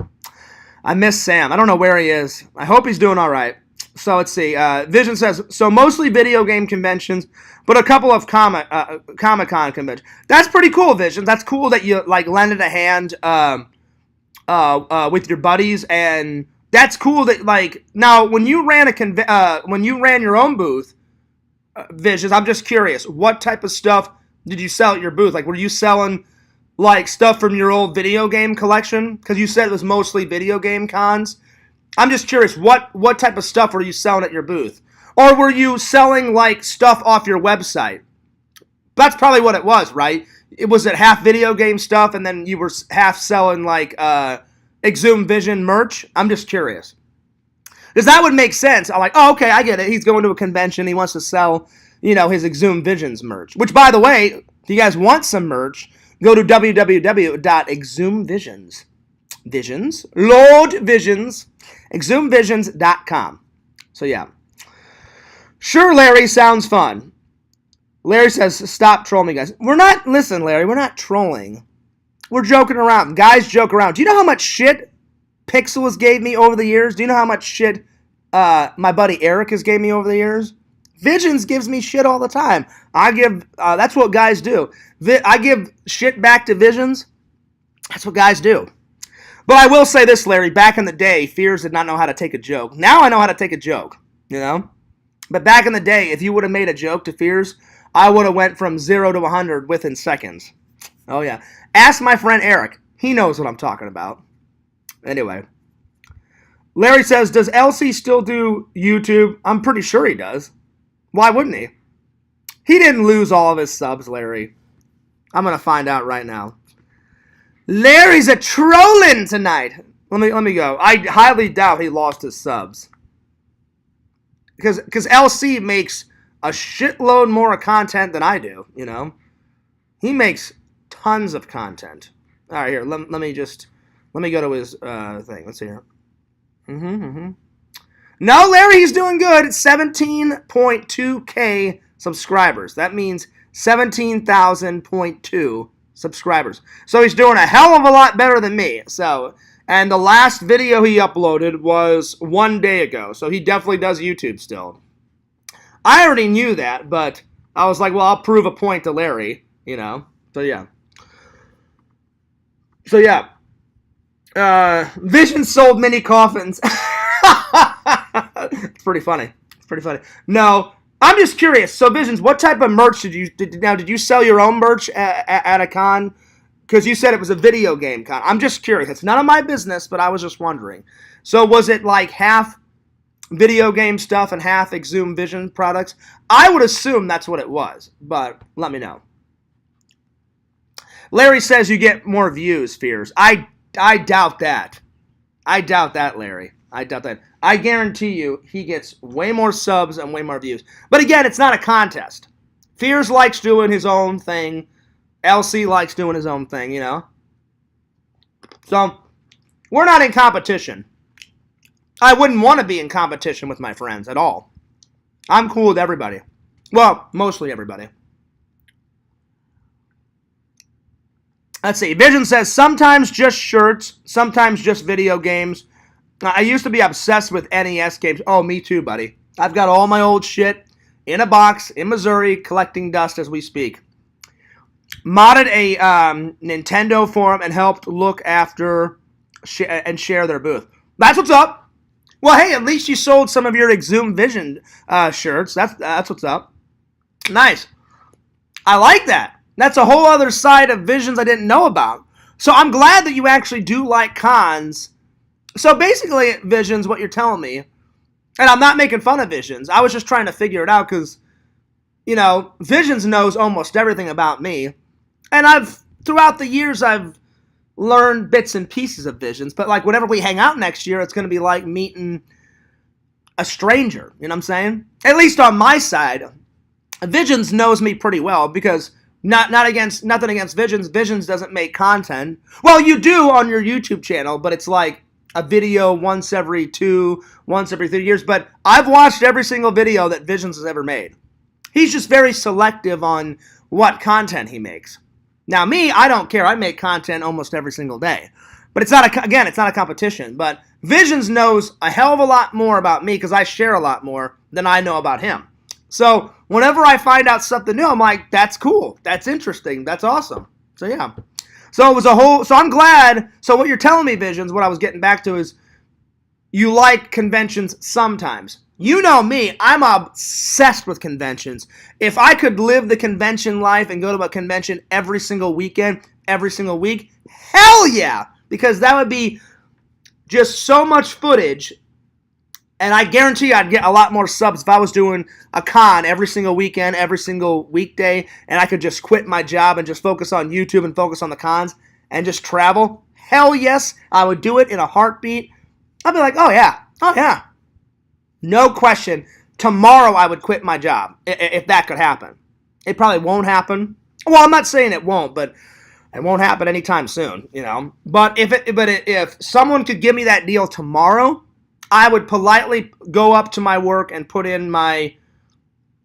I miss Sam. I don't know where he is. I hope he's doing all right. So let's see. Vision says, so mostly video game conventions, but a couple of Comic-Con conventions. That's pretty cool, Vision. That's cool that you like lended a hand with your buddies, and that's cool that like now when you ran when you ran your own booth, Visions. I'm just curious, what type of stuff did you sell at your booth? Like, were you selling like stuff from your old video game collection? Because you said it was mostly video game cons. I'm just curious, what type of stuff were you selling at your booth? Or were you selling, like, stuff off your website? That's probably what it was, right? Was it half video game stuff, and then you were half selling, like, Exhumed Vision merch? I'm just curious. Because that would make sense. I'm like, oh, okay, I get it. He's going to a convention. He wants to sell, you know, his Exhumed Visions merch. Which, by the way, if you guys want some merch, go to www.exhumedvisions. Visions, Lord Visions, exhumedvisions.com. So yeah. Sure, Larry, sounds fun. Larry says, stop trolling me, guys. Listen, Larry, we're not trolling. We're joking around. Guys joke around. Do you know how much shit Pixels gave me over the years? Do you know how much shit my buddy Eric has gave me over the years? Visions gives me shit all the time. That's what guys do. I give shit back to Visions. That's what guys do. But I will say this, Larry, back in the day, Fears did not know how to take a joke. Now I know how to take a joke, you know? But back in the day, if you would have made a joke to Fears, I would have went from 0 to 100 within seconds. Oh, yeah. Ask my friend Eric. He knows what I'm talking about. Anyway. Larry says, does LC still do YouTube? I'm pretty sure he does. Why wouldn't he? He didn't lose all of his subs, Larry. I'm going to find out right now. Larry's a trolling tonight. Let me go. I highly doubt he lost his subs. Because LC makes a shitload more content than I do, you know. He makes tons of content. All right, here. Let me go to his thing. Let's see here. No, Larry, he's doing good. It's 17.2K subscribers. That means 17,000.2 subscribers. So he's doing a hell of a lot better than me. So, and the last video he uploaded was 1 day ago. So he definitely does YouTube still. I already knew that, but I was like, well, I'll prove a point to Larry, you know. So yeah. Vision sold mini coffins. It's pretty funny. No, I'm just curious. So, Visions, what type of merch did you sell your own merch at a con? Because you said it was a video game con. I'm just curious. It's none of my business, but I was just wondering. So, was it like half video game stuff and half Exhumed Vision products? I would assume that's what it was, but let me know. Larry says you get more views, Fears. I doubt that. I doubt that, Larry. I doubt that. I guarantee you he gets way more subs and way more views. But again, it's not a contest. Fears likes doing his own thing. LC likes doing his own thing, you know. So, we're not in competition. I wouldn't want to be in competition with my friends at all. I'm cool with everybody. Well, mostly everybody. Let's see. Vision says, sometimes just shirts, sometimes just video games. I used to be obsessed with NES games. Oh, me too, buddy. I've got all my old shit in a box in Missouri, collecting dust as we speak. Modded a Nintendo forum and helped look after and share their booth. That's what's up. Well, hey, at least you sold some of your Exhumed Vision shirts. That's what's up. Nice. I like that. That's a whole other side of Visions I didn't know about. So I'm glad that you actually do like cons. So basically, Visions, what you're telling me, and I'm not making fun of Visions. I was just trying to figure it out because, Visions knows almost everything about me. And throughout the years, I've learned bits and pieces of Visions. But like whenever we hang out next year, it's going to be like meeting a stranger. You know what I'm saying? At least on my side, Visions knows me pretty well because nothing against Visions. Visions doesn't make content. Well, you do on your YouTube channel, but it's like a video once every 3 years. But I've watched every single video that Visions has ever made. He's just very selective on what content he makes. Now, me, I don't care. I make content almost every single day. But it's not a competition. But Visions knows a hell of a lot more about me because I share a lot more than I know about him. So whenever I find out something new, I'm like, that's cool. That's interesting. That's awesome. So yeah. So it was so I'm glad. So what you're telling me, Visions, what I was getting back to is you like conventions sometimes. You know me, I'm obsessed with conventions. If I could live the convention life and go to a convention every single weekend, every single week, hell yeah! Because that would be just so much footage, and I guarantee I'd get a lot more subs if I was doing a con every single weekend, every single weekday, and I could just quit my job and just focus on YouTube and focus on the cons and just travel. Hell yes, I would do it in a heartbeat. I'd be like, oh yeah. No question. Tomorrow I would quit my job if that could happen. It probably won't happen. Well, I'm not saying it won't, but it won't happen anytime soon, But if someone could give me that deal tomorrow, I would politely go up to my work and put in my.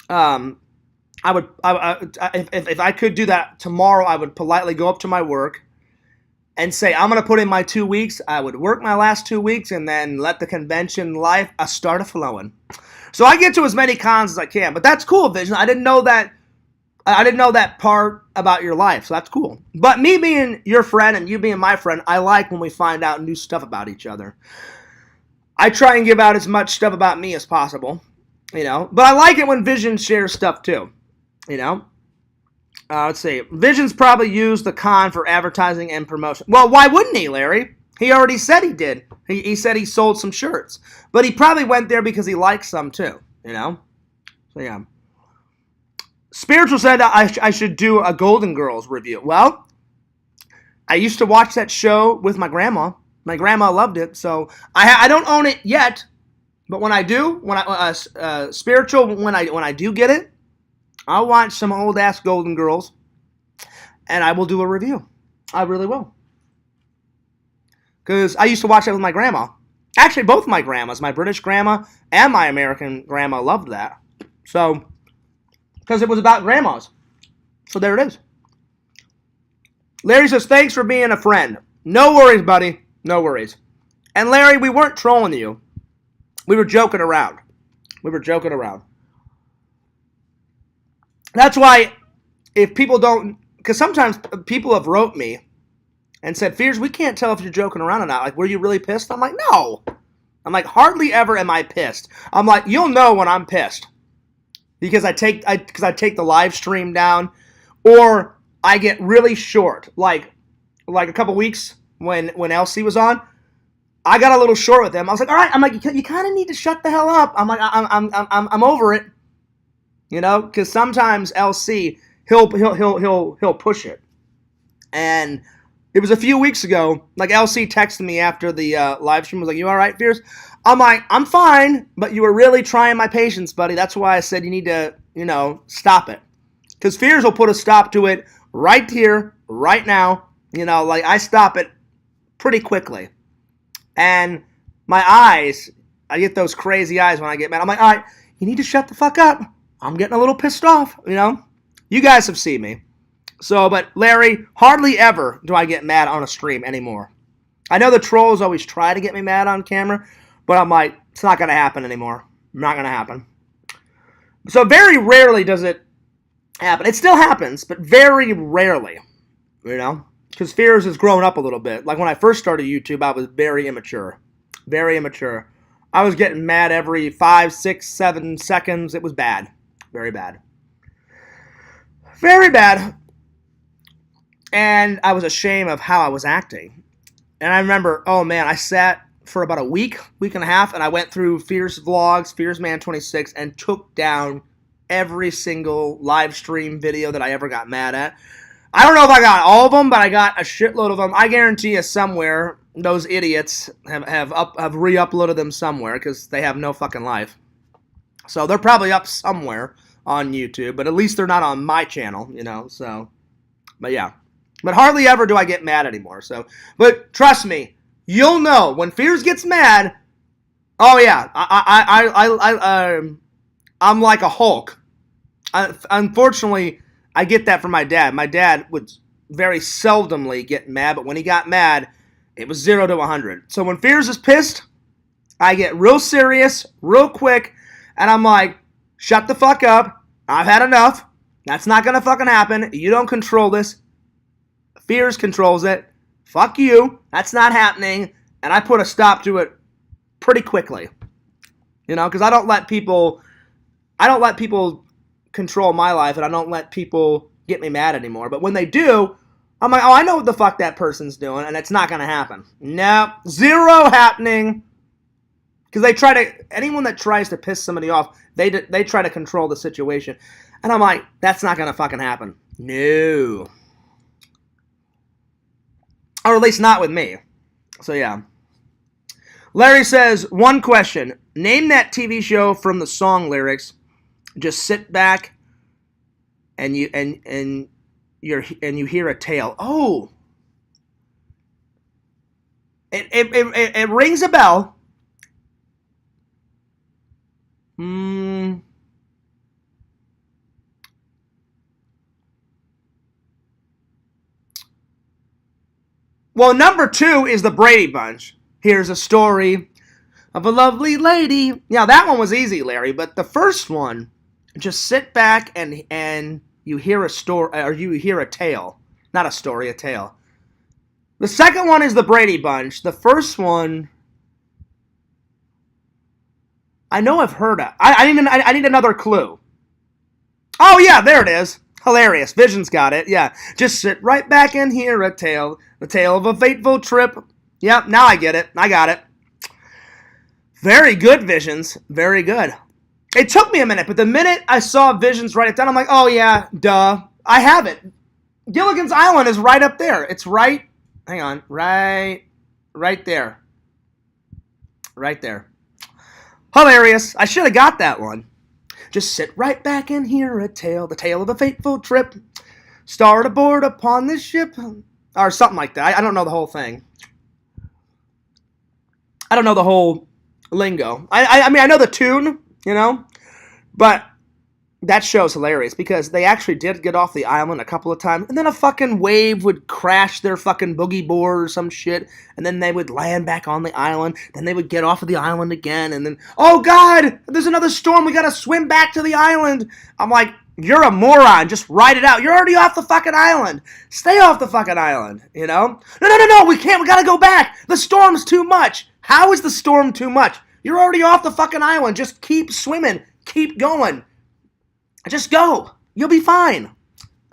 If I could do that tomorrow, I would politely go up to my work and say, I'm going to put in my 2 weeks. I would work my last 2 weeks and then let the convention life start a-flowing. So I get to as many cons as I can. But that's cool, Vision. I didn't know that part about your life. So that's cool. But me being your friend and you being my friend, I like when we find out new stuff about each other. I try and give out as much stuff about me as possible, But I like it when Vision shares stuff too, Let's see. Vision's probably used the con for advertising and promotion. Well, why wouldn't he, Larry? He already said he did. He said he sold some shirts. But he probably went there because he likes some too, So, yeah. Spiritual said I should do a Golden Girls review. Well, I used to watch that show with my grandma. My grandma loved it, so I don't own it yet. But when I do, Spiritual, when I do get it, I'll watch some old-ass Golden Girls, and I will do a review. I really will. Because I used to watch that with my grandma. Actually, both my grandmas, my British grandma and my American grandma, loved that. So, because it was about grandmas. So there it is. Larry says, thanks for being a friend. No worries, buddy. No worries. And Larry, we weren't trolling you. We were joking around. That's why if people don't, because sometimes people have wrote me and said, Fears, we can't tell if you're joking around or not. Like, were you really pissed? I'm like, no. I'm like, hardly ever am I pissed. I'm like, you'll know when I'm pissed. Because I take the live stream down, or I get really short. Like a couple weeks when LC was on, I got a little short with him. I was like, all right. I'm like, you kind of need to shut the hell up. I'm like, I'm over it. Because sometimes LC he'll push it, and it was a few weeks ago. Like LC texted me after the live stream, was like, "You all right, Fierce?" I'm like, "I'm fine, but you were really trying my patience, buddy. That's why I said you need to, stop it." Because Fierce will put a stop to it right here, right now. Like I stop it pretty quickly, and my eyes, I get those crazy eyes when I get mad. I'm like, all right, you need to shut the fuck up. I'm getting a little pissed off, You guys have seen me. So, but Larry, hardly ever do I get mad on a stream anymore. I know the trolls always try to get me mad on camera, but I'm like, it's not going to happen anymore. Not going to happen. So very rarely does it happen. It still happens, but very rarely, Because Fears has grown up a little bit. Like when I first started YouTube, I was very immature. Very immature. I was getting mad every 5, 6, 7 seconds. It was bad. Very bad. Very bad. and I was ashamed of how I was acting. And I remember, oh man, I sat for about a week and a half, and I went through Fierce Vlogs, Fierce Man 26, and took down every single live stream video that I ever got mad at. I don't know if I got all of them, but I got a shitload of them. I guarantee you somewhere those idiots have re-uploaded them somewhere because they have no fucking life. So they're probably up somewhere on YouTube, but at least they're not on my channel, you know. So, but yeah, but hardly ever do I get mad anymore. So, but trust me, you'll know when Fears gets mad. Oh yeah, I'm like a Hulk. Unfortunately, I get that from my dad. My dad would very seldomly get mad, but when he got mad, it was 0 to 100. So when Fears is pissed, I get real serious, real quick, and I'm like, shut the fuck up. I've had enough. That's not gonna fucking happen. You don't control this. Fears controls it. Fuck you. That's not happening. And I put a stop to it pretty quickly. You know, because I don't let people control my life, and I don't let people get me mad anymore. But when they do, I'm like, oh, I know what the fuck that person's doing, and it's not going to happen. No, 0 happening. Because anyone that tries to piss somebody off, they try to control the situation. And I'm like, that's not going to fucking happen. No. Or at least not with me. So yeah. Larry says, one question. Name that TV show from the song lyrics. Just sit back and you hear a tale. Oh. It rings a bell. Well, number 2 is the Brady Bunch. Here's a story of a lovely lady. Yeah, that one was easy, Larry. But the first one, just sit back and you hear a story, or you hear a tale. Not a story, a tale. The second one is the Brady Bunch. The first one, I know I've heard of. I need another clue. Oh yeah, there it is. Hilarious. Vision's got it. Yeah. Just sit right back and hear a tale. The tale of a fateful trip. Yep, now I get it. I got it. Very good, Visions. Very good. It took me a minute, but the minute I saw Visions write it down, I'm like, oh yeah, duh. I have it. Gilligan's Island is right up there. It's right, hang on, right there. Right there. Hilarious. I should have got that one. Just sit right back and hear a tale, the tale of a fateful trip. Start aboard upon this ship. Or something like that. I don't know the whole thing. I don't know the whole lingo. I mean, I know the tune, you know, but that show's hilarious because they actually did get off the island a couple of times, and then a fucking wave would crash their fucking boogie board or some shit, and then they would land back on the island, then they would get off of the island again, and then, oh god, there's another storm, we gotta swim back to the island. I'm like, you're a moron, just ride it out. You're already off the fucking island. Stay off the fucking island, you know? No, we can't, we gotta go back. The storm's too much. How is the storm too much? You're already off the fucking island. Just keep swimming. Keep going. Just go. You'll be fine.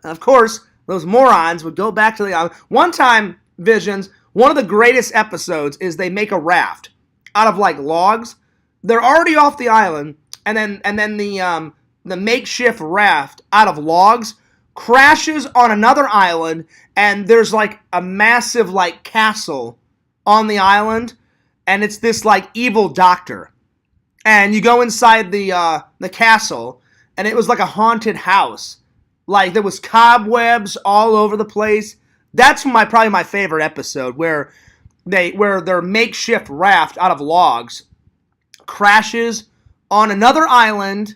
And of course, those morons would go back to the island. One time, Visions, one of the greatest episodes is they make a raft out of like logs. They're already off the island, and then the makeshift raft out of logs crashes on another island, and there's like a massive like castle on the island, and it's this like evil doctor. And you go inside the castle, and it was like a haunted house. Like there was cobwebs all over the place. That's probably my favorite episode, where their makeshift raft out of logs crashes on another island,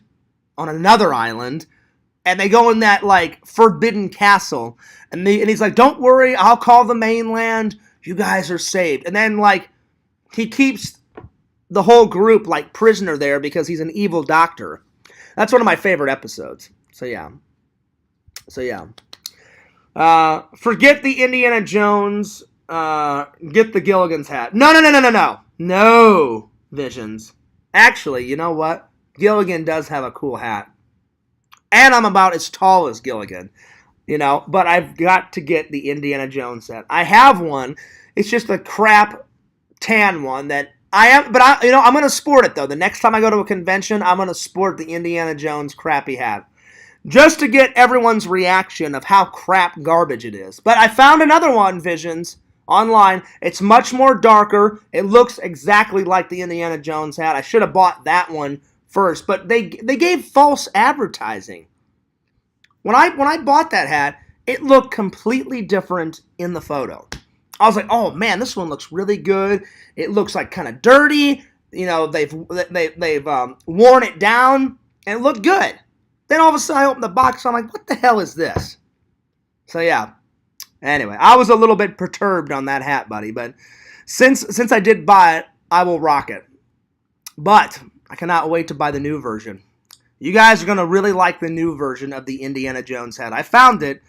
and they go in that like forbidden castle, and he's like, "Don't worry, I'll call the mainland. You guys are saved." And then like he keeps the whole group like prisoner there because he's an evil doctor. That's one of my favorite episodes. So yeah. Forget the Indiana Jones. Get the Gilligan's hat. No, Visions. Actually, you know what? Gilligan does have a cool hat. And I'm about as tall as Gilligan. But I've got to get the Indiana Jones set. I have one. It's just a crap tan one that I'm going to sport it though. The next time I go to a convention, I'm going to sport the Indiana Jones crappy hat. Just to get everyone's reaction of how crap garbage it is. But I found another one, Visions, online. It's much more darker. It looks exactly like the Indiana Jones hat. I should have bought that one first, but they gave false advertising. When I bought that hat, it looked completely different in the photo. I was like, oh man, this one looks really good. It looks like kind of dirty. They've worn it down, and it looked good. Then all of a sudden I opened the box, and I'm like, what the hell is this? So yeah. Anyway, I was a little bit perturbed on that hat, buddy, but since I did buy it, I will rock it. But I cannot wait to buy the new version. You guys are going to really like the new version of the Indiana Jones hat. I found it.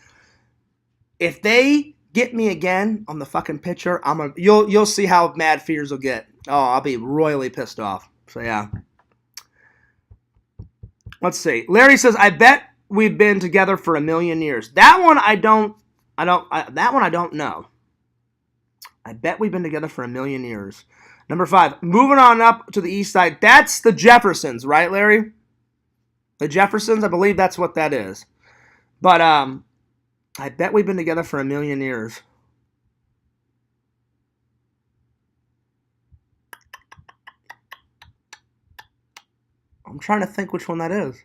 If they get me again on the fucking picture, you'll see how mad Fears will get. Oh, I'll be royally pissed off. So yeah. Let's see. Larry says, I bet we've been together for 1,000,000 years. That one I don't know. I bet we've been together for 1,000,000 years. Number 5, moving on up to the east side. That's the Jeffersons, right, Larry? The Jeffersons, I believe that's what that is. But I bet we've been together for 1,000,000 years. I'm trying to think which one that is.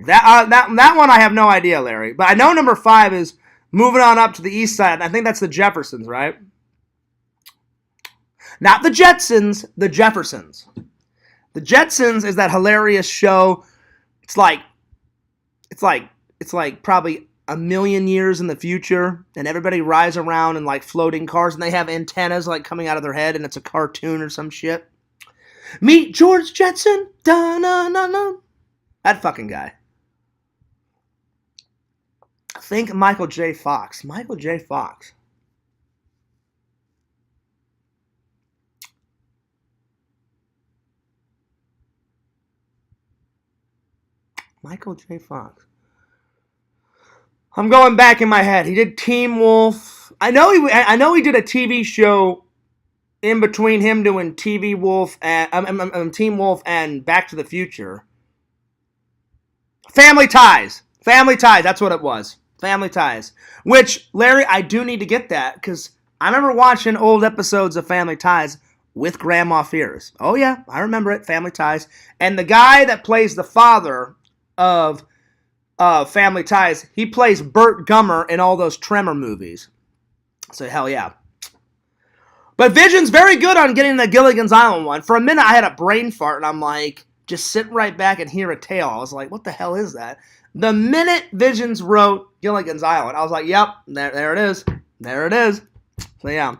That one I have no idea, Larry. But I know number 5 is moving on up to the east side. I think that's the Jeffersons, right? Not the Jetsons, the Jeffersons. The Jetsons is that hilarious show. It's like probably 1,000,000 years in the future, and everybody rides around in like floating cars, and they have antennas like coming out of their head, and it's a cartoon or some shit. Meet George Jetson. Da-na-na-na. That fucking guy. Think Michael J. Fox. Michael J. Fox. Michael J. Fox. I'm going back in my head. He did Teen Wolf. I know he did a TV show in between him doing Teen Wolf and Back to the Future. Family Ties. Family Ties. That's what it was. Family Ties. Which, Larry, I do need to get that because I remember watching old episodes of Family Ties with Grandma Fears. Oh yeah, I remember it. Family Ties. And the guy that plays the father of Family Ties, he plays Burt Gummer in all those Tremor movies. So hell yeah. But Vision's very good on getting the Gilligan's Island one. For a minute I had a brain fart and I'm like, just sit right back and hear a tale. I was like, what the hell is that? The minute Visions wrote Gilligan's Island, I was like, yep, there it is. There it is. So yeah.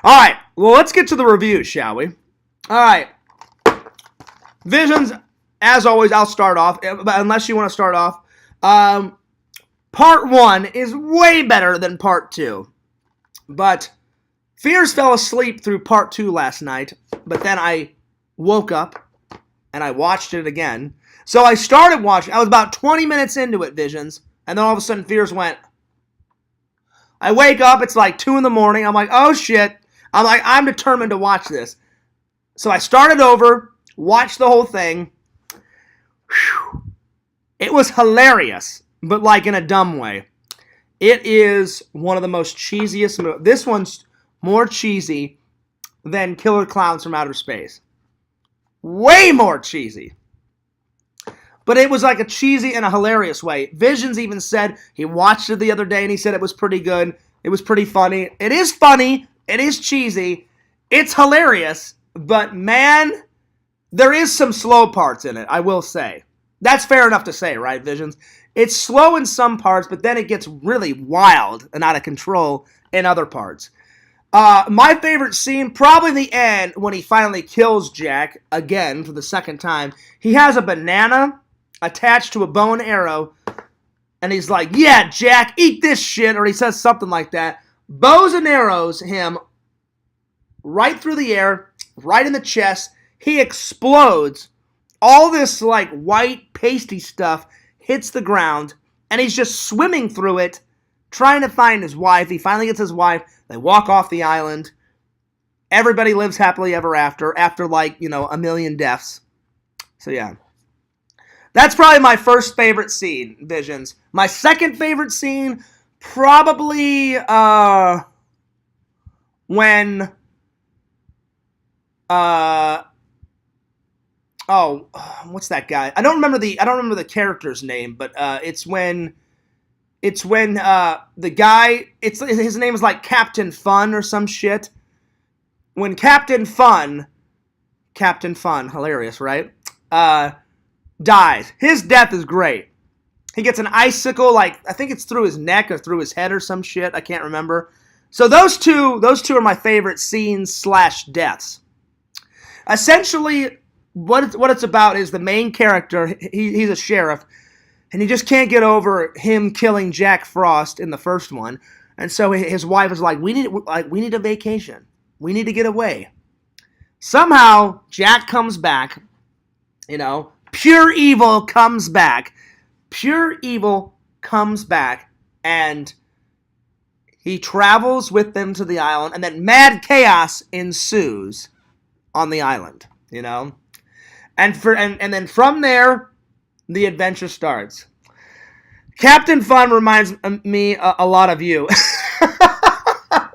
Alright, well let's get to the review, shall we? Alright. Visions, as always, I'll start off, unless you want to start off. Part 1 is way better than Part 2. But Fears fell asleep through Part 2 last night, but then I woke up and I watched it again. So I started watching. I was about 20 minutes into it, Visions, and then all of a sudden Fears went. I wake up, it's like 2 in the morning. I'm like, oh shit. I'm like, I'm determined to watch this. So I started over, watched the whole thing. Whew. It was hilarious, but like in a dumb way. It is one of the most cheesiest movies. This one's more cheesy than Killer Clowns from Outer Space. Way more cheesy. But it was like a cheesy and a hilarious way. Visions even said he watched it the other day and he said it was pretty good. It was pretty funny. It is funny. It is cheesy. It's hilarious. But man, there is some slow parts in it, I will say. That's fair enough to say, right, Visions? It's slow in some parts, but then it gets really wild and out of control in other parts. My favorite scene, probably the end, when he finally kills Jack, again, for the second time. He has a banana attached to a bow and arrow, and he's like, yeah, Jack, eat this shit, or he says something like that. Bows and arrows him right through the air, right in the chest. He explodes. All this, like, white, pasty stuff hits the ground. and he's just swimming through it, trying to find his wife. He finally gets his wife. They walk off the island. Everybody lives happily ever after like, a million deaths. So yeah. That's probably my first favorite scene, Visions. My second favorite scene, probably when what's that guy? I don't remember the character's name, but it's when the guy, his name is like Captain Fun or some shit. When Captain Fun, hilarious, right? Dies. His death is great. He gets an icicle, like, I think it's through his neck or through his head or some shit. I can't remember. So those two are my favorite scenes / deaths. Essentially, what it's about is the main character, he's a sheriff, and he just can't get over him killing Jack Frost in the first one. And so his wife is like, we need a vacation. We need to get away. Somehow, Jack comes back, pure evil comes back. Pure evil comes back, and he travels with them to the island, and then mad chaos ensues on the island, And then from there, the adventure starts. Captain Fun reminds me a lot of you.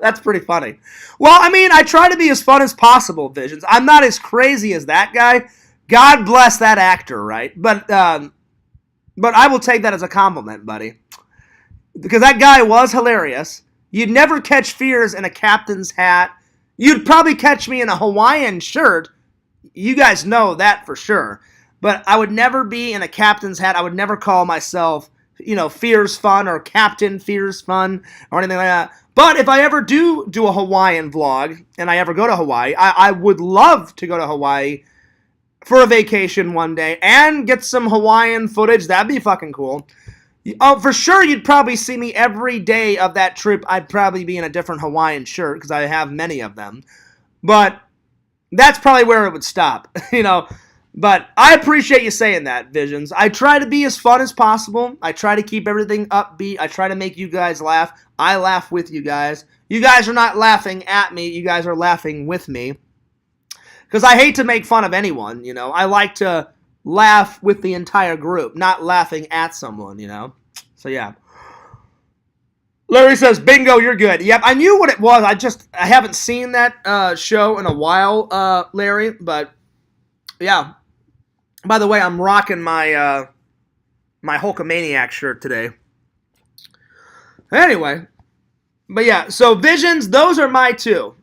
That's pretty funny. Well, I try to be as fun as possible, Visions. I'm not as crazy as that guy. God bless that actor, right? But I will take that as a compliment, buddy. Because that guy was hilarious. You'd never catch Fears in a captain's hat. You'd probably catch me in a Hawaiian shirt. You guys know that for sure. But I would never be in a captain's hat. I would never call myself, Fears Fun or Captain Fears Fun or anything like that. But if I ever do a Hawaiian vlog, and I ever go to Hawaii, I would love to go to Hawaii for a vacation one day and get some Hawaiian footage. That'd be fucking cool. Oh, for sure, you'd probably see me every day of that trip. I'd probably be in a different Hawaiian shirt because I have many of them. But that's probably where it would stop, But I appreciate you saying that, Visions. I try to be as fun as possible. I try to keep everything upbeat. I try to make you guys laugh. I laugh with you guys. You guys are not laughing at me. You guys are laughing with me. Because I hate to make fun of anyone, I like to laugh with the entire group, not laughing at someone, So, yeah. Larry says, bingo, you're good. Yep, I knew what it was. I haven't seen that show in a while, Larry. But, yeah. By the way, I'm rocking my my Hulkamaniac shirt today. Anyway. But, yeah, so Visions, those are my two.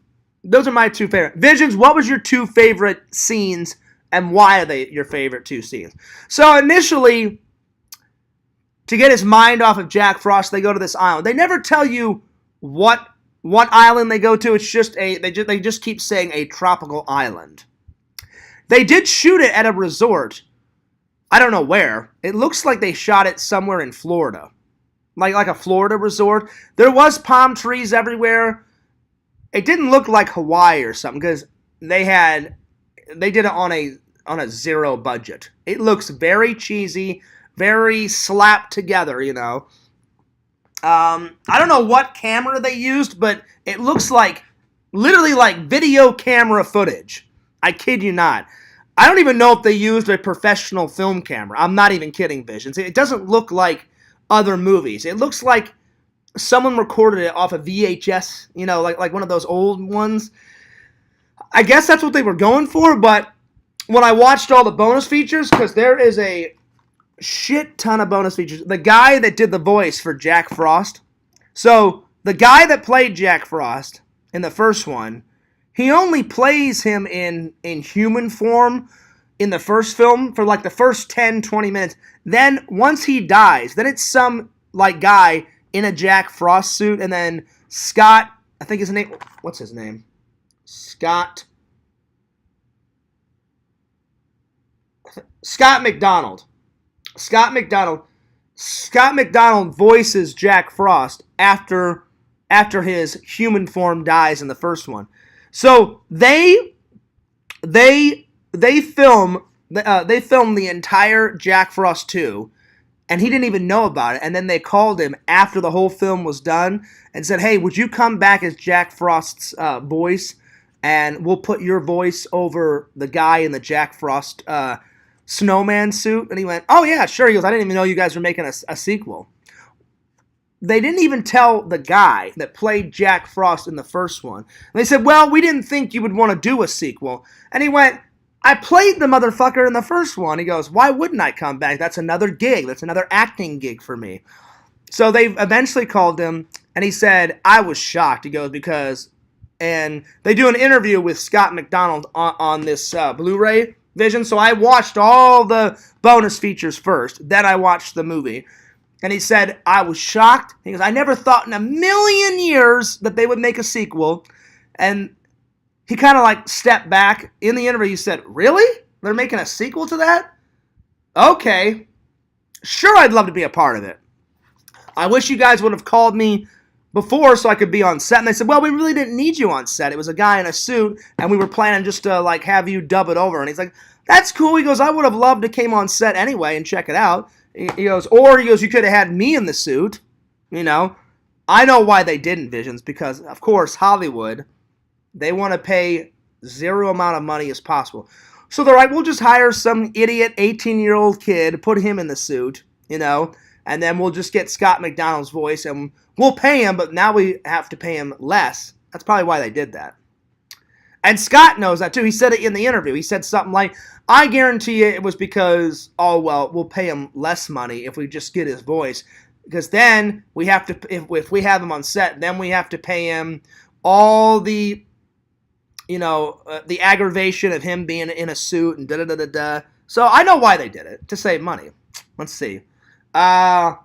Those are my two favorite. Visions, what was your two favorite scenes, and why are they your favorite two scenes? So initially, to get his mind off of Jack Frost, they go to this island. They never tell you what island they go to. It's just they just keep saying a tropical island. They did shoot it at a resort. I don't know where. It looks like they shot it somewhere in Florida. Like a Florida resort. There was palm trees everywhere. It didn't look like Hawaii or something because they did it on a zero budget. It looks very cheesy, very slapped together, I don't know what camera they used, but it looks like literally like video camera footage. I kid you not. I don't even know if they used a professional film camera. I'm not even kidding, Visions. It doesn't look like other movies. It looks like someone recorded it off a VHS, like one of those old ones. I guess that's what they were going for, but when I watched all the bonus features, because there is a shit ton of bonus features. The guy that did the voice for Jack Frost, so the guy that played Jack Frost in the first one, he only plays him in human form in the first film for like the first 10, 20 minutes. Then once he dies, then it's some guy in a Jack Frost suit, and then Scott, I think his name, what's his name? Scott McDonald. Scott McDonald voices Jack Frost after his human form dies in the first one. So they film the entire Jack Frost 2, and he didn't even know about it. And then they called him after the whole film was done and said, hey, would you come back as Jack Frost's voice, and we'll put your voice over the guy in the Jack Frost snowman suit? And he went, oh, yeah, sure. He goes, I didn't even know you guys were making a sequel. They didn't even tell the guy that played Jack Frost in the first one. And they said, well, we didn't think you would want to do a sequel. And he went, I played the motherfucker in the first one. He goes, why wouldn't I come back? That's another gig. That's another acting gig for me. So they eventually called him, and he said, I was shocked. He goes, because, and they do an interview with Scott McDonald on this Blu-ray vision. So I watched all the bonus features first. Then I watched the movie. And he said, I was shocked. He goes, I never thought in a million years that they would make a sequel. And he kind of like stepped back. In the interview, he said, really? They're making a sequel to that? Okay. Sure, I'd love to be a part of it. I wish you guys would have called me before so I could be on set. And they said, well, we really didn't need you on set. It was a guy in a suit, and we were planning just to like have you dub it over. And he's like, that's cool. He goes, I would have loved to came on set anyway and check it out. He goes, you could have had me in the suit. You know, I know why they didn't, Visions, because, of course, Hollywood, they want to pay zero amount of money as possible. So they're like, we'll just hire some idiot 18-year-old kid, put him in the suit, you know, and then we'll just get Scott McDonald's voice, and we'll pay him, but now we have to pay him less. That's probably why they did that. And Scott knows that, too. He said it in the interview. He said something like, I guarantee you it was because, oh, well, we'll pay him less money if we just get his voice. Because then we have to, if we have him on set, then we have to pay him all the, you know, the aggravation of him being in a suit and da-da-da-da-da. So I know why they did it, to save money. Let's see. That's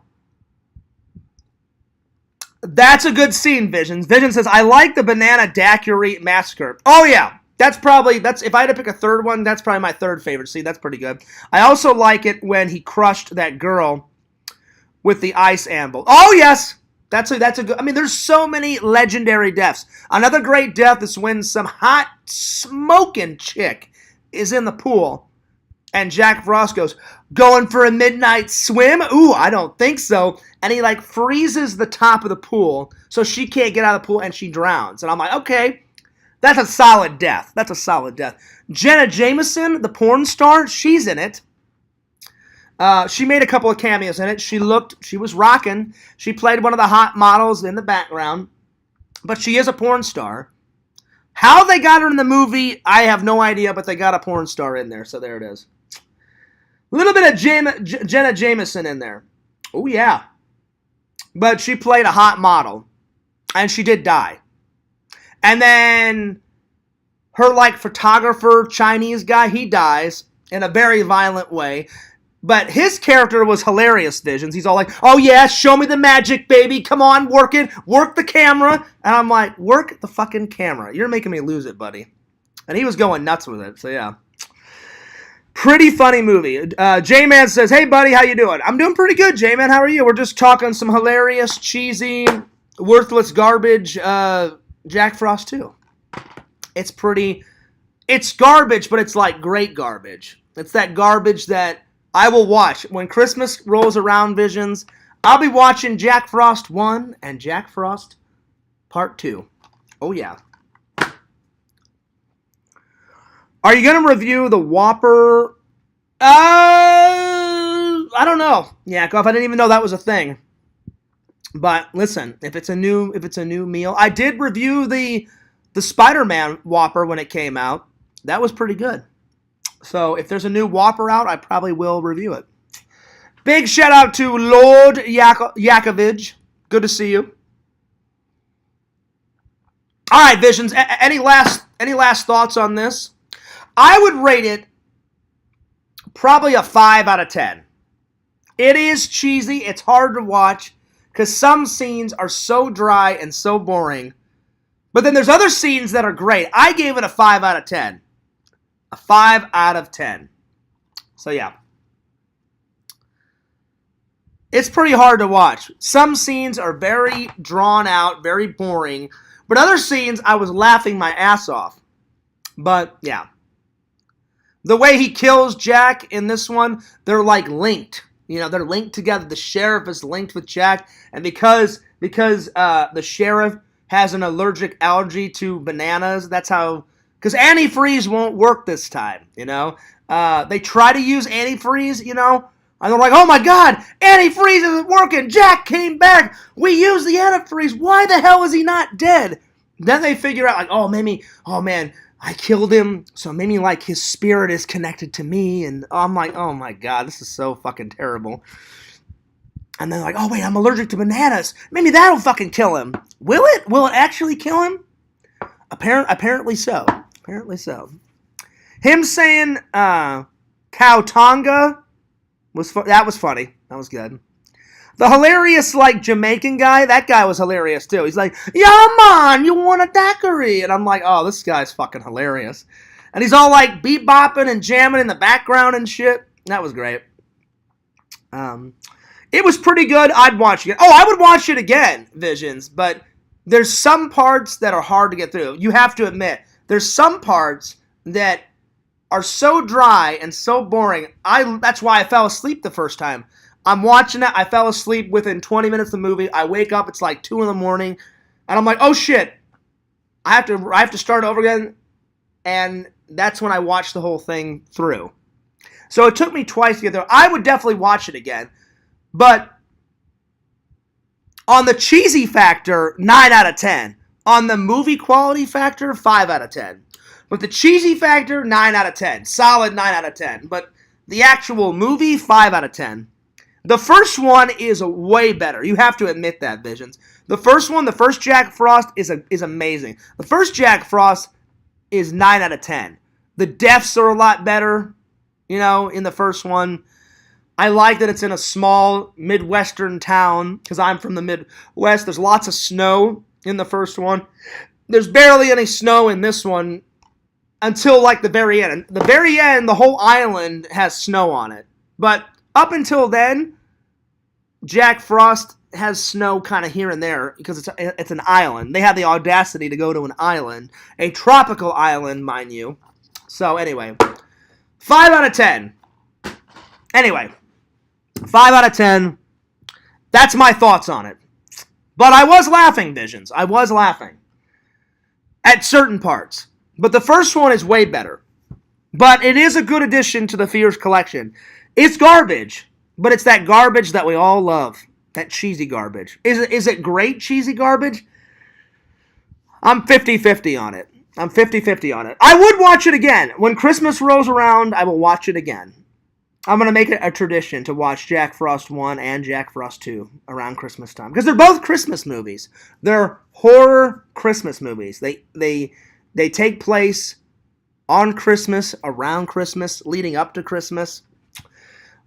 a good scene, Visions. Vision says, I like the banana daiquiri massacre. Oh, yeah. That's if I had to pick a third one, that's probably my third favorite scene. That's pretty good. I also like it when he crushed that girl with the ice anvil. Oh, yes. That's a good, I mean, there's so many legendary deaths. Another great death is when some hot, smoking chick is in the pool, and Jack Frost goes, going for a midnight swim? Ooh, I don't think so. And he, like, freezes the top of the pool so she can't get out of the pool, and she drowns. And I'm like, okay. That's a solid death. That's a solid death. Jenna Jameson, the porn star, she's in it. She made a couple of cameos in it. She was rocking. She played one of the hot models in the background. But she is a porn star. How they got her in the movie, I have no idea, but they got a porn star in there, so there it is. A little bit of Jenna Jameson in there. Oh, yeah. But she played a hot model, and she did die. And then her, like, photographer, Chinese guy, he dies in a very violent way. But his character was hilarious, Visions. He's all like, oh, yeah, show me the magic, baby. Come on, work it. Work the camera. And I'm like, work the fucking camera. You're making me lose it, buddy. And he was going nuts with it, so yeah. Pretty funny movie. J-Man says, hey, buddy, how you doing? I'm doing pretty good, J-Man. How are you? We're just talking some hilarious, cheesy, worthless garbage, Jack Frost 2. It's garbage, but it's like great garbage. It's that garbage that I will watch. When Christmas rolls around, Visions, I'll be watching Jack Frost 1 and Jack Frost Part 2. Oh, yeah. Are you going to review the Whopper? I don't know. Yeah, I didn't even know that was a thing. But listen, if it's a new meal, I did review the Spider-Man Whopper when it came out. That was pretty good. So if there's a new Whopper out, I probably will review it. Big shout out to Lord Yakovich. Good to see you. All right, Visions. Any last thoughts on this? I would rate it probably a 5 out of 10. It is cheesy. It's hard to watch because some scenes are so dry and so boring. But then there's other scenes that are great. I gave it a 5 out of 10. A 5 out of 10. So, yeah. It's pretty hard to watch. Some scenes are very drawn out, very boring. But other scenes, I was laughing my ass off. But, yeah. The way he kills Jack in this one, they're like linked. they're linked together. The sheriff is linked with Jack, and because the sheriff has an allergic allergy to bananas, that's how. Because antifreeze won't work this time. They try to use antifreeze. And they're like, oh my God, antifreeze isn't working. Jack came back. We used the antifreeze. Why the hell is he not dead? Then they figure out, like, oh man, I killed him. So maybe, like, his spirit is connected to me. And I'm like, oh my God, this is so fucking terrible. And then, like, oh wait, I'm allergic to bananas. Maybe that'll fucking kill him. Will it? Will it actually kill him? Apparently so. Apparently so. Him saying, Cowtonga. That was funny. That was good. The hilarious, like, Jamaican guy, that guy was hilarious, too. He's like, yeah, man, you want a daiquiri? And I'm like, oh, this guy's fucking hilarious. And he's all, like, beat-bopping and jamming in the background and shit. That was great. It was pretty good. I'd watch it. Oh, I would watch it again, Visions. But there's some parts that are hard to get through. You have to admit, there's some parts that are so dry and so boring. That's why I fell asleep the first time. I'm watching it. I fell asleep within 20 minutes of the movie. I wake up. It's like 2 a.m. And I'm like, oh shit. I have to start over again. And that's when I watched the whole thing through. So it took me twice to get there. I would definitely watch it again. But on the cheesy factor, 9 out of 10. On the movie quality factor, 5 out of 10. But the cheesy factor, 9 out of 10. Solid 9 out of 10. But the actual movie, 5 out of 10. The first one is way better. You have to admit that, Visions. The first one, the first Jack Frost, is amazing. The first Jack Frost is 9 out of 10. The deaths are a lot better, in the first one. I like that it's in a small Midwestern town, because I'm from the Midwest. There's lots of snow in the first one. There's barely any snow in this one. Until, like, the very end. The very end, the whole island has snow on it. But up until then, Jack Frost has snow kind of here and there because it's an island. They have the audacity to go to an island. A tropical island, mind you. So, anyway. 5 out of 10. Anyway. 5 out of 10. That's my thoughts on it. But I was laughing, Visions. I was laughing. At certain parts. But the first one is way better. But it is a good addition to the Fears collection. It's garbage, but it's that garbage that we all love. That cheesy garbage. Is it great cheesy garbage? I'm 50-50 on it. I'm 50-50 on it. I would watch it again. When Christmas rolls around, I will watch it again. I'm going to make it a tradition to watch Jack Frost 1 and Jack Frost 2 around Christmas time. Because they're both Christmas movies. They're horror Christmas movies. They take place on Christmas, around Christmas, leading up to Christmas.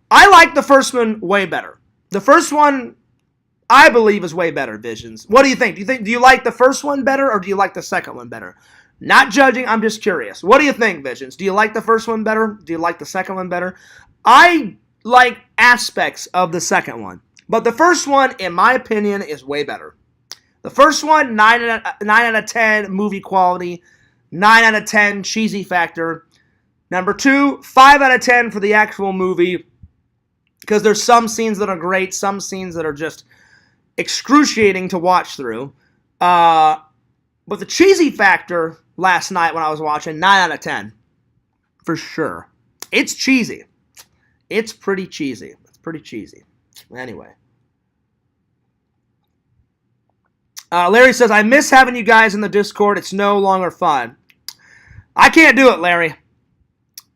I like the first one way better. The first one, I believe, is way better, Visions. What do you think? Do you like the first one better, or do you like the second one better? Not judging, I'm just curious. What do you think, Visions? Do you like the first one better? Do you like the second one better? I like aspects of the second one. But the first one, in my opinion, is way better. The first one, 9 out of 10 movie quality. 9 out of 10 cheesy factor. Number 2, 5 out of 10 for the actual movie. Because there's some scenes that are great, some scenes that are just excruciating to watch through. But the cheesy factor last night when I was watching, 9 out of 10. For sure. It's cheesy. It's pretty cheesy. It's pretty cheesy. Anyway. Larry says, I miss having you guys in the Discord. It's no longer fun. I can't do it, Larry.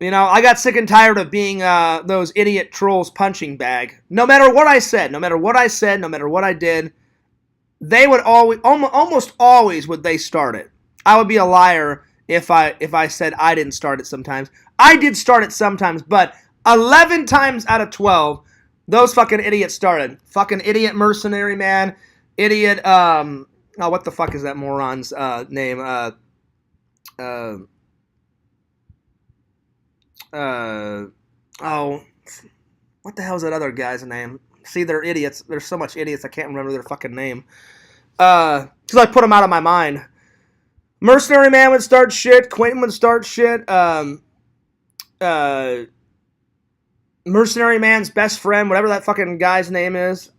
I got sick and tired of being those idiot trolls punching bag. No matter what I said, no matter what I did, they would almost always would they start it. I would be a liar if I said I didn't start it sometimes. I did start it sometimes, but 11 times out of 12, those fucking idiots started. Fucking idiot mercenary man. Idiot, what the fuck is that moron's name? What the hell is that other guy's name? See, they're idiots. There's so much idiots, I can't remember their fucking name. Because I put them out of my mind. Mercenary Man would start shit. Quentin would start shit. Mercenary Man's best friend, whatever that fucking guy's name is.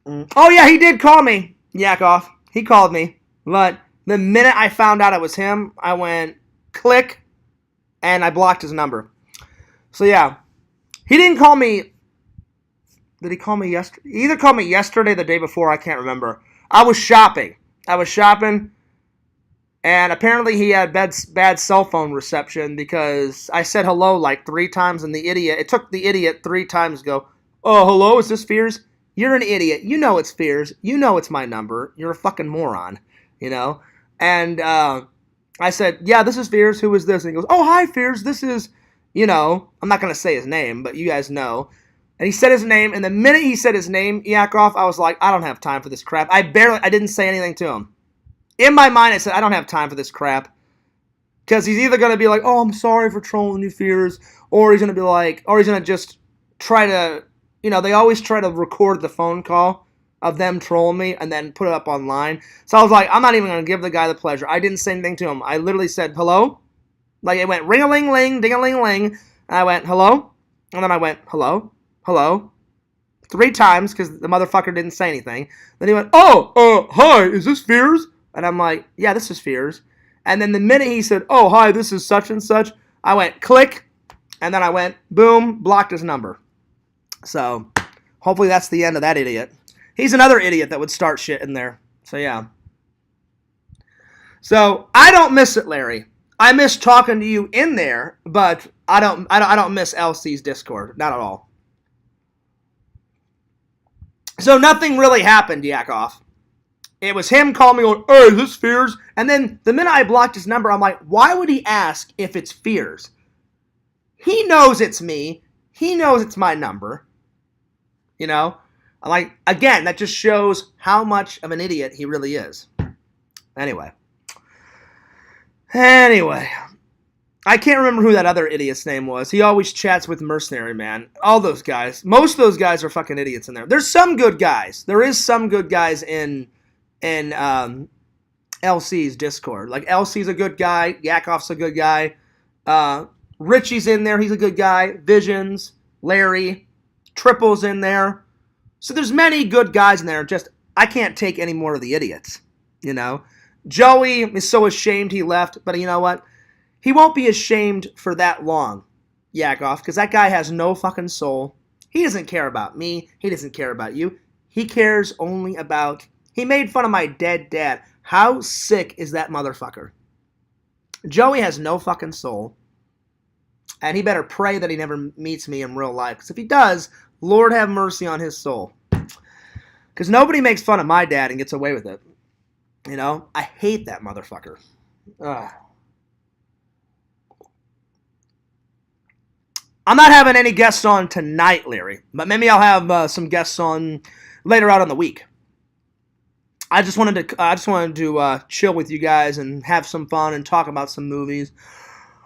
Oh, yeah, he did call me. Yakov. He called me. But the minute I found out it was him, I went click, and I blocked his number. So, yeah. He didn't call me. Did he call me yesterday? He either called me yesterday or the day before. I can't remember. I was shopping. And apparently he had bad cell phone reception because I said hello like 3 times, and it took the idiot 3 times to go, oh, hello, is this Fears? You're an idiot. You know it's Fears. You know it's my number. You're a fucking moron, you know? And I said, yeah, this is Fears. Who is this? And he goes, oh, hi, Fears. This is, I'm not going to say his name, but you guys know. And he said his name, and the minute he said his name, Yakov, I was like, I don't have time for this crap. I didn't say anything to him. In my mind, I said, I don't have time for this crap. Because he's either going to be like, oh, I'm sorry for trolling you, Fears. Or he's going to just try to, they always try to record the phone call of them trolling me and then put it up online. So I was like, I'm not even going to give the guy the pleasure. I didn't say anything to him. I literally said, hello? Like, it went ring-a-ling-ling, ding-a-ling-ling. And I went, hello? And then I went, hello? Hello? 3 times because the motherfucker didn't say anything. Then he went, hi, is this Fears? And I'm like, yeah, this is Fears. And then the minute he said, oh, hi, this is such and such, I went click, and then I went, boom, blocked his number. So hopefully that's the end of that idiot. He's another idiot that would start shit in there. So, yeah. So I don't miss it, Larry. I miss talking to you in there, but I don't miss LC's Discord. Not at all. So nothing really happened, Yakov. It was him calling me going, hey, is this Fears? And then the minute I blocked his number, I'm like, why would he ask if it's Fears? He knows it's me. He knows it's my number. I'm like, again, that just shows how much of an idiot he really is. Anyway. I can't remember who that other idiot's name was. He always chats with Mercenary Man. All those guys. Most of those guys are fucking idiots in there. There's some good guys. There is some good guys in LC's Discord. Like, LC's a good guy. Yakov's a good guy. Richie's in there. He's a good guy. Visions. Larry. Triple's in there. So there's many good guys in there. Just, I can't take any more of the idiots. Joey is so ashamed he left. But you know what? He won't be ashamed for that long, Yakov, because that guy has no fucking soul. He doesn't care about me. He doesn't care about you. He cares only about... He made fun of my dead dad. How sick is that motherfucker? Joey has no fucking soul. And he better pray that he never meets me in real life. Because if he does, Lord have mercy on his soul. Because nobody makes fun of my dad and gets away with it. I hate that motherfucker. Ugh. I'm not having any guests on tonight, Larry. But maybe I'll have some guests on later out on the week. I just wanted to chill with you guys and have some fun and talk about some movies.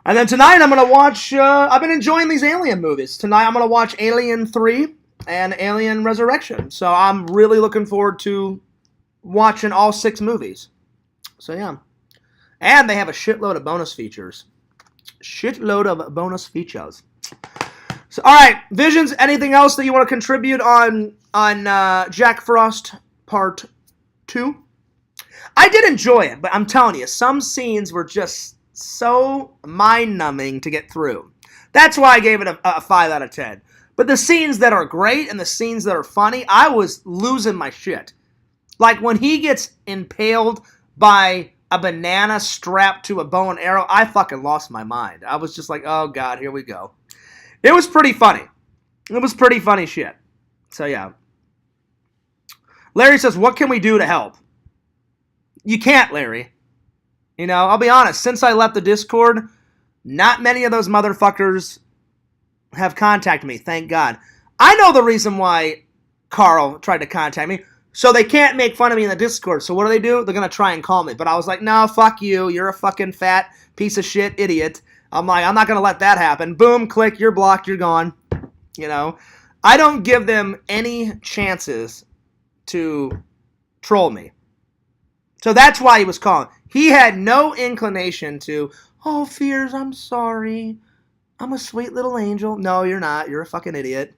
And then tonight I'm going to watch... I've been enjoying these Alien movies. Tonight I'm going to watch Alien 3 and Alien Resurrection. So I'm really looking forward to watching all 6 movies. So yeah. And they have a shitload of bonus features. So, all right, Visions, anything else that you want to contribute on Jack Frost Part 2? I did enjoy it, but I'm telling you, some scenes were just so mind-numbing to get through. That's why I gave it a 5 out of 10. But the scenes that are great and the scenes that are funny, I was losing my shit. Like when he gets impaled by a banana strapped to a bow and arrow, I fucking lost my mind. I was just like, oh God, here we go. It was pretty funny. It was pretty funny shit. So yeah. Larry says, what can we do to help? You can't, Larry. I'll be honest. Since I left the Discord, not many of those motherfuckers have contacted me. Thank God. I know the reason why Carl tried to contact me. So they can't make fun of me in the Discord. So what do? They're going to try and call me. But I was like, no, fuck you. You're a fucking fat piece of shit idiot. I'm like, I'm not going to let that happen. Boom, click, you're blocked, you're gone. I don't give them any chances to troll me. So that's why he was calling. He had no inclination to, oh, Fears, I'm sorry. I'm a sweet little angel. No, you're not. You're a fucking idiot.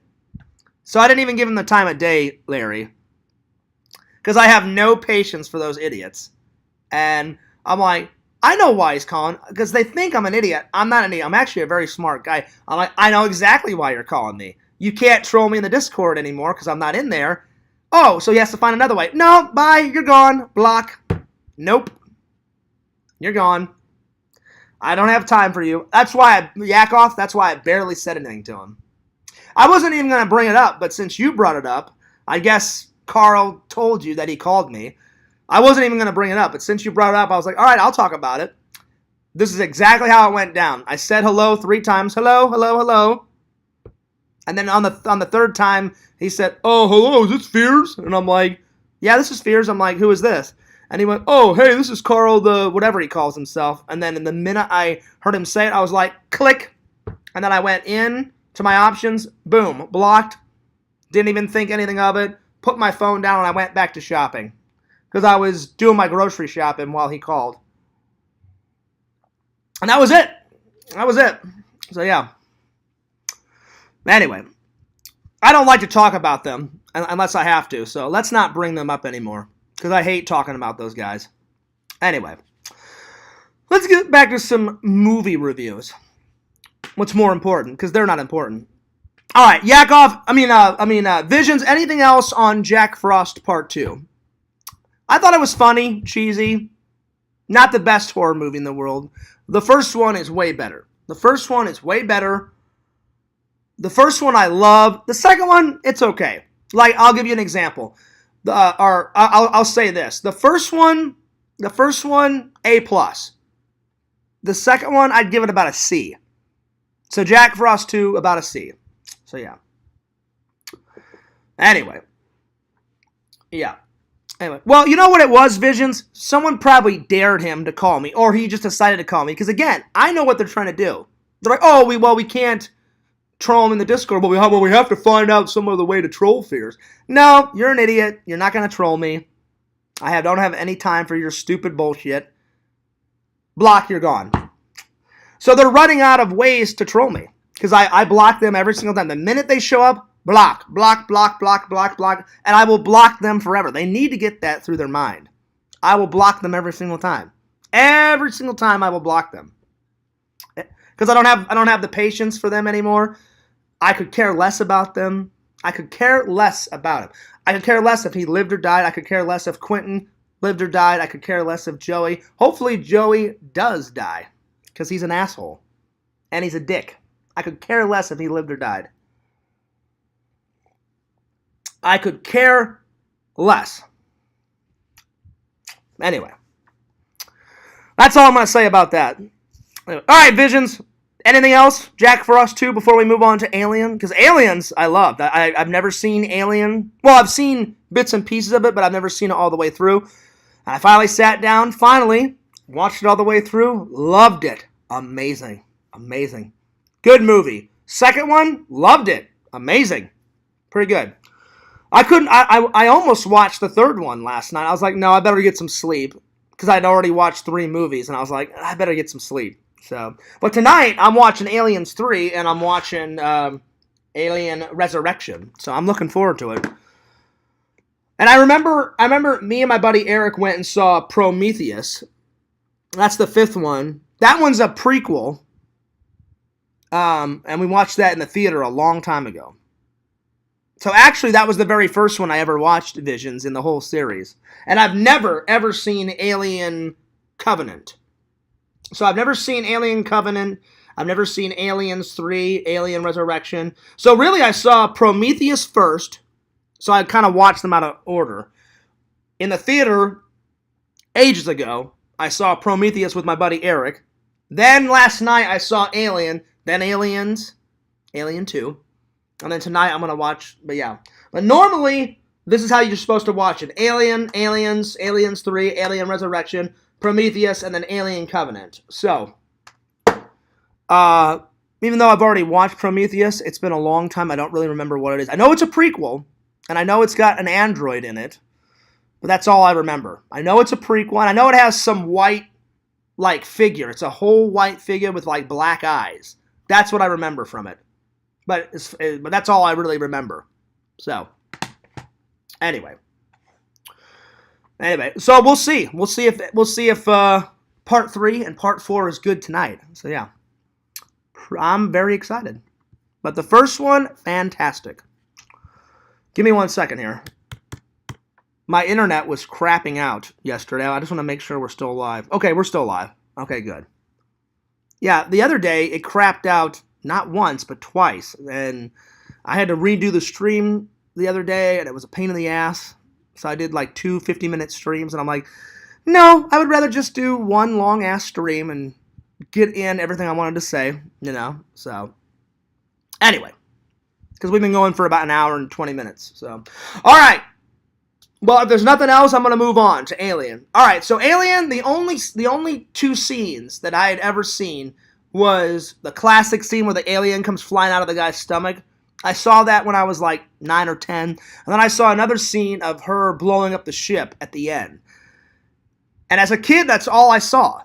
So I didn't even give him the time of day, Larry. Because I have no patience for those idiots. And I'm like, I know why he's calling. Because they think I'm an idiot. I'm not an idiot. I'm actually a very smart guy. I'm like, I know exactly why you're calling me. You can't troll me in the Discord anymore because I'm not in there. Oh, so he has to find another way. No, bye. You're gone. Block. Nope. You're gone. I don't have time for you. That's why that's why I barely said anything to him. I wasn't even going to bring it up, but since you brought it up, I guess Carl told you that he called me. I wasn't even going to bring it up, but since you brought it up, I was like, all right, I'll talk about it. This is exactly how it went down. I said hello 3 times. Hello, hello, hello. And then on the third time, he said, oh, hello, is this Fears? And I'm like, yeah, this is Fears. I'm like, who is this? And he went, oh, hey, this is Carl, the whatever he calls himself. And then in the minute I heard him say it, I was like, click. And then I went in to my options. Boom. Blocked. Didn't even think anything of it. Put my phone down and I went back to shopping. Because I was doing my grocery shopping while he called. And that was it. That was it. So, yeah. Anyway. I don't like to talk about them unless I have to. So, let's not bring them up anymore. Because I hate talking about those guys. Anyway, let's get back to some movie reviews. What's more important? Because they're not important. All right, Visions. Anything else on Jack Frost Part 2? I thought it was funny, cheesy. Not the best horror movie in the world. The first one is way better. The first one I love. The second one, it's okay. Like, I'll give you an example. I'll say this. The first one, A+. The second one, I'd give it about a C. So Jack Frost 2, about a C. So yeah. Anyway. Yeah. Anyway. Well, you know what it was, Visions? Someone probably dared him to call me, or he just decided to call me. Because again, I know what they're trying to do. They're like, oh, we can't troll him in the Discord, but we have to find out some other way to troll Fears. No, you're an idiot. You're not going to troll me. Don't have any time for your stupid bullshit. Block, you're gone. So they're running out of ways to troll me. Because I block them every single time. The minute they show up, block. And I will block them forever. They need to get that through their mind. I will block them every single time. Every single time I will block them. Because I don't have the patience for them anymore. I could care less about them. I could care less about him. I could care less if he lived or died. I could care less if Quentin lived or died. I could care less if Joey. Hopefully Joey does die. Because he's an asshole. And he's a dick. I could care less if he lived or died. I could care less. Anyway. That's all I'm going to say about that. Anyway. All right, Visions. Anything else? Jack Frost 2 before we move on to Alien? Because Aliens, I loved. I've never seen Alien. Well, I've seen bits and pieces of it, but I've never seen it all the way through. And I finally sat down, watched it all the way through. Loved it. Amazing. Good movie. Second one, loved it. Amazing. Pretty good. I almost watched the third one last night. I was like, no, I better get some sleep. Because I'd already watched 3 movies, and I was like, I better get some sleep. So, but tonight I'm watching Aliens 3 and I'm watching Alien Resurrection. So I'm looking forward to it. And I remember me and my buddy Eric went and saw Prometheus. That's the 5th one. That one's a prequel. And we watched that in the theater a long time ago. So actually that was the very first one I ever watched, Visions, in the whole series. And I've never ever seen Alien Covenant. So I've never seen Alien Covenant. I've never seen Aliens 3, Alien Resurrection. So really I saw Prometheus first. So I kind of watched them out of order. In the theater, ages ago, I saw Prometheus with my buddy Eric. Then last night I saw Alien. Then Aliens. Alien 2. And then tonight I'm going to watch, but yeah. But normally, this is how you're supposed to watch it. Alien, Aliens, Aliens 3, Alien Resurrection, Prometheus, and then Alien Covenant. So, even though I've already watched Prometheus, it's been a long time. I don't really remember what it is. I know it's a prequel, and I know it's got an android in it, but that's all I remember. I know it's a prequel, and I know it has some white, figure. It's a whole white figure with, black eyes. That's what I remember from it. But that's all I really remember. So, anyway, so we'll see. We'll see if part 3 and part 4 is good tonight. So yeah, I'm very excited. But the first one, fantastic. Give me 1 second here. My internet was crapping out yesterday. I just want to make sure we're still live. Okay, we're still live. Okay, good. Yeah, the other day it crapped out not once but twice, and I had to redo the stream the other day, and it was a pain in the ass. So I did like 2 50-minute streams, and I'm like, no, I would rather just do one long-ass stream and get in everything I wanted to say, So, anyway, because we've been going for about an hour and 20 minutes. So, all right. Well, if there's nothing else, I'm going to move on to Alien. All right, so Alien, the only 2 scenes that I had ever seen was the classic scene where the alien comes flying out of the guy's stomach. I saw that when I was like 9 or 10. And then I saw another scene of her blowing up the ship at the end. And as a kid, that's all I saw.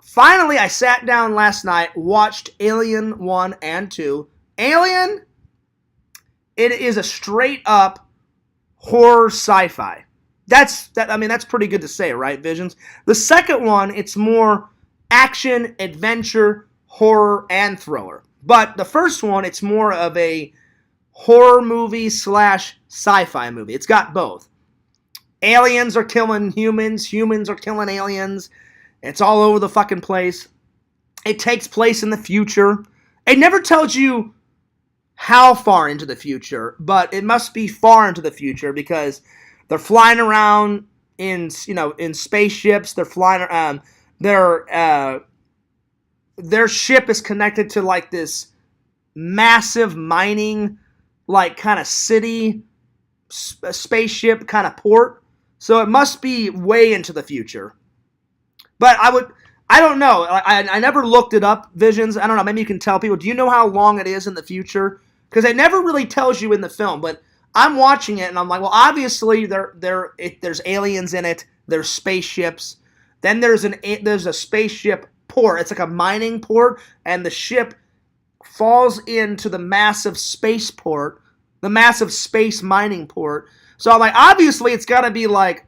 Finally, I sat down last night, watched Alien 1 and 2. Alien, it is a straight up horror sci-fi. That's pretty good to say, right, Visions? The second one, it's more action, adventure, horror, and thriller. But the first one, it's more of a horror movie / sci-fi movie. It's got both. Aliens are killing humans. Humans are killing aliens. It's all over the fucking place. It takes place in the future. It never tells you how far into the future, but it must be far into the future because they're flying around in spaceships. They're flying around. Their ship is connected to like this massive mining, like kind of city, spaceship kind of port. So it must be way into the future. But I don't know. I never looked it up, Visions. I don't know. Maybe you can tell people. Do you know how long it is in the future? Because it never really tells you in the film. But I'm watching it and I'm like, well, obviously there's aliens in it. There's spaceships. Then there's a spaceship port. It's like a mining port, and the ship falls into the massive space port, the massive space mining port. So I'm like, obviously it's got to be like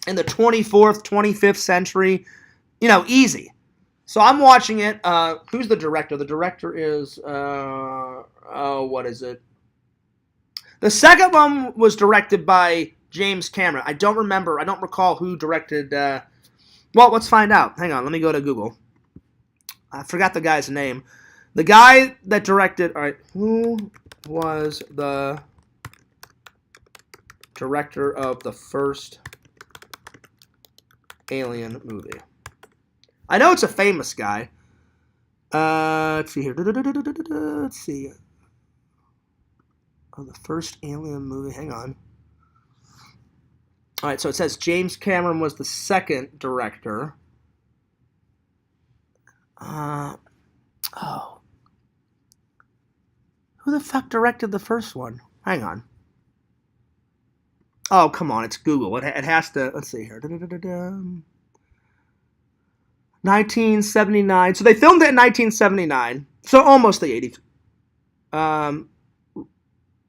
in the 24th, 25th century, easy. So I'm watching it. Who's the director? The director is, what is it? The second one was directed by James Cameron. I don't recall who directed, well, let's find out. Hang on, let me go to Google. I forgot the guy's name. The guy that directed, all right, who was the director of the first Alien movie? I know it's a famous guy. Let's see here. Let's see. Oh, the first Alien movie. Hang on. All right, so it says James Cameron was the second director. Who the fuck directed the first one? Hang on. Oh, come on, it's Google. It has to. Let's see here. 1979. So they filmed it in 1979. So almost the 80s.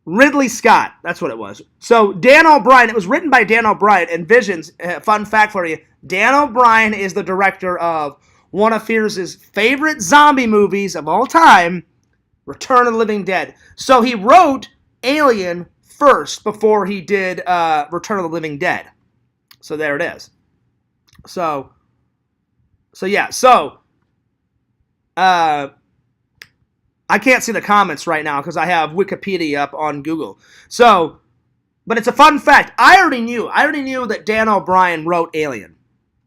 Ridley Scott. That's what it was. So Dan O'Brien. It was written by Dan O'Brien. And Visions. Fun fact for you. Dan O'Brien is the director of one of Fierce's favorite zombie movies of all time, Return of the Living Dead. So he wrote Alien first before he did Return of the Living Dead. So there it is. So yeah. So I can't see the comments right now because I have Wikipedia up on Google. So, but it's a fun fact. I already knew that Dan O'Brien wrote Alien.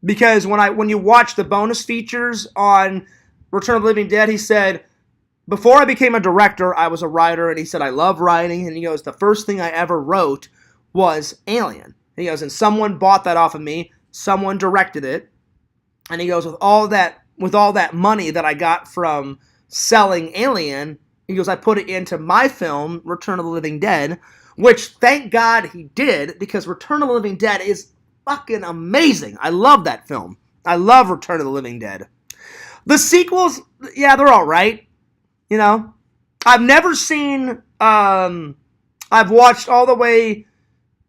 Because when you watch the bonus features on Return of the Living Dead, he said, before I became a director, I was a writer, and he said, I love writing, and he goes, the first thing I ever wrote was Alien. He goes, and someone bought that off of me, someone directed it, and he goes, with all that money that I got from selling Alien, he goes, I put it into my film, Return of the Living Dead, which thank God he did, because Return of the Living Dead is fucking amazing. I love that film. I love Return of the Living Dead. The sequels, yeah, they're all right. You know, I've never seen. I've watched all the way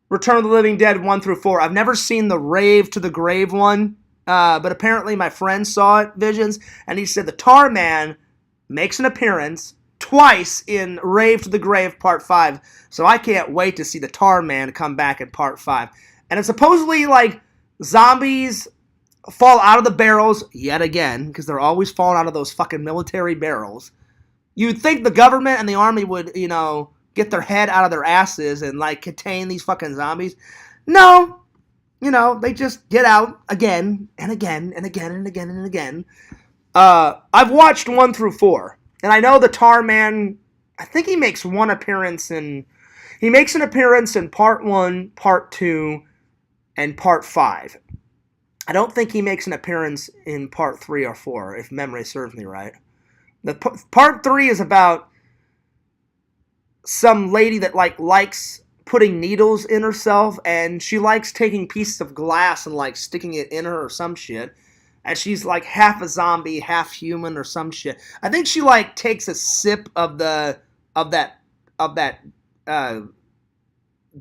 Return of the Living Dead 1 through 4. I've never seen the Rave to the Grave one, but apparently my friend saw it, Visions, and he said the Tar Man makes an appearance twice in Rave to the Grave Part 5. So I can't wait to see the Tar Man come back in Part 5. And it's supposedly like zombies fall out of the barrels yet again, because they're always falling out of those fucking military barrels. You'd think the government and the army would, get their head out of their asses and, like, contain these fucking zombies. No. They just get out again and again and again and again and again. I've watched 1 through 4. And I know the Tar Man, I think he makes one appearance in... He makes an appearance in Part 1, Part 2, and Part 5. I don't think he makes an appearance in Part 3 or 4, if memory serves me right. Part 3 is about some lady that likes putting needles in herself, and she likes taking pieces of glass and like sticking it in her or some shit. And she's like half a zombie, half human or some shit. I think she like takes a sip of that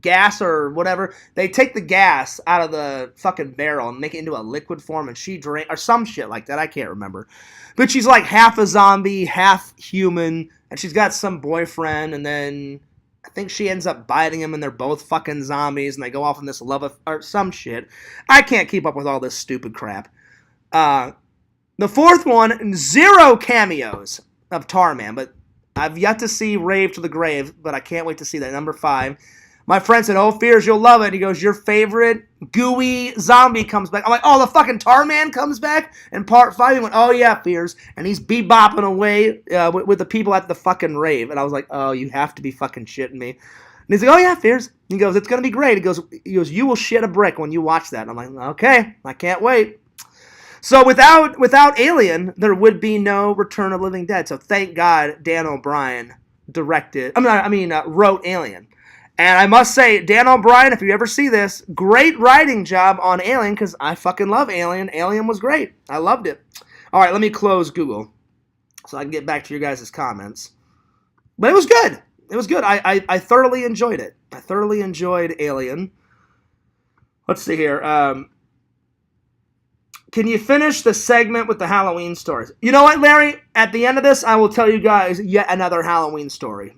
gas or whatever. They take the gas out of the fucking barrel and make it into a liquid form, and she drink or some shit like that. I can't remember. But she's like half a zombie, half human, and she's got some boyfriend, and then I think she ends up biting him, and they're both fucking zombies, and they go off on this or some shit. I can't keep up with all this stupid crap. The fourth one, 0 cameos of Tar Man, but I've yet to see Rave to the Grave, but I can't wait to see that. Number 5. My friend said, "Oh, Fears, you'll love it." He goes, "Your favorite gooey zombie comes back." I'm like, "Oh, the fucking Tar Man comes back in Part 5? He went, "Oh, yeah, Fears." And he's bebopping away with the people at the fucking rave. And I was like, "Oh, you have to be fucking shitting me." And he's like, "Oh, yeah, Fears." He goes, "It's going to be great." He goes, "You will shit a brick when you watch that." And I'm like, "Okay, I can't wait." So without Alien, there would be no Return of the Living Dead. So thank God Dan O'Brien wrote Alien. And I must say, Dan O'Brien, if you ever see this, great writing job on Alien, because I fucking love Alien. Alien was great. I loved it. All right, let me close Google so I can get back to your guys' comments. But it was good. It was good. I thoroughly enjoyed it. I thoroughly enjoyed Alien. Let's see here. Can you finish the segment with the Halloween stories? You know what, Larry? At the end of this, I will tell you guys yet another Halloween story.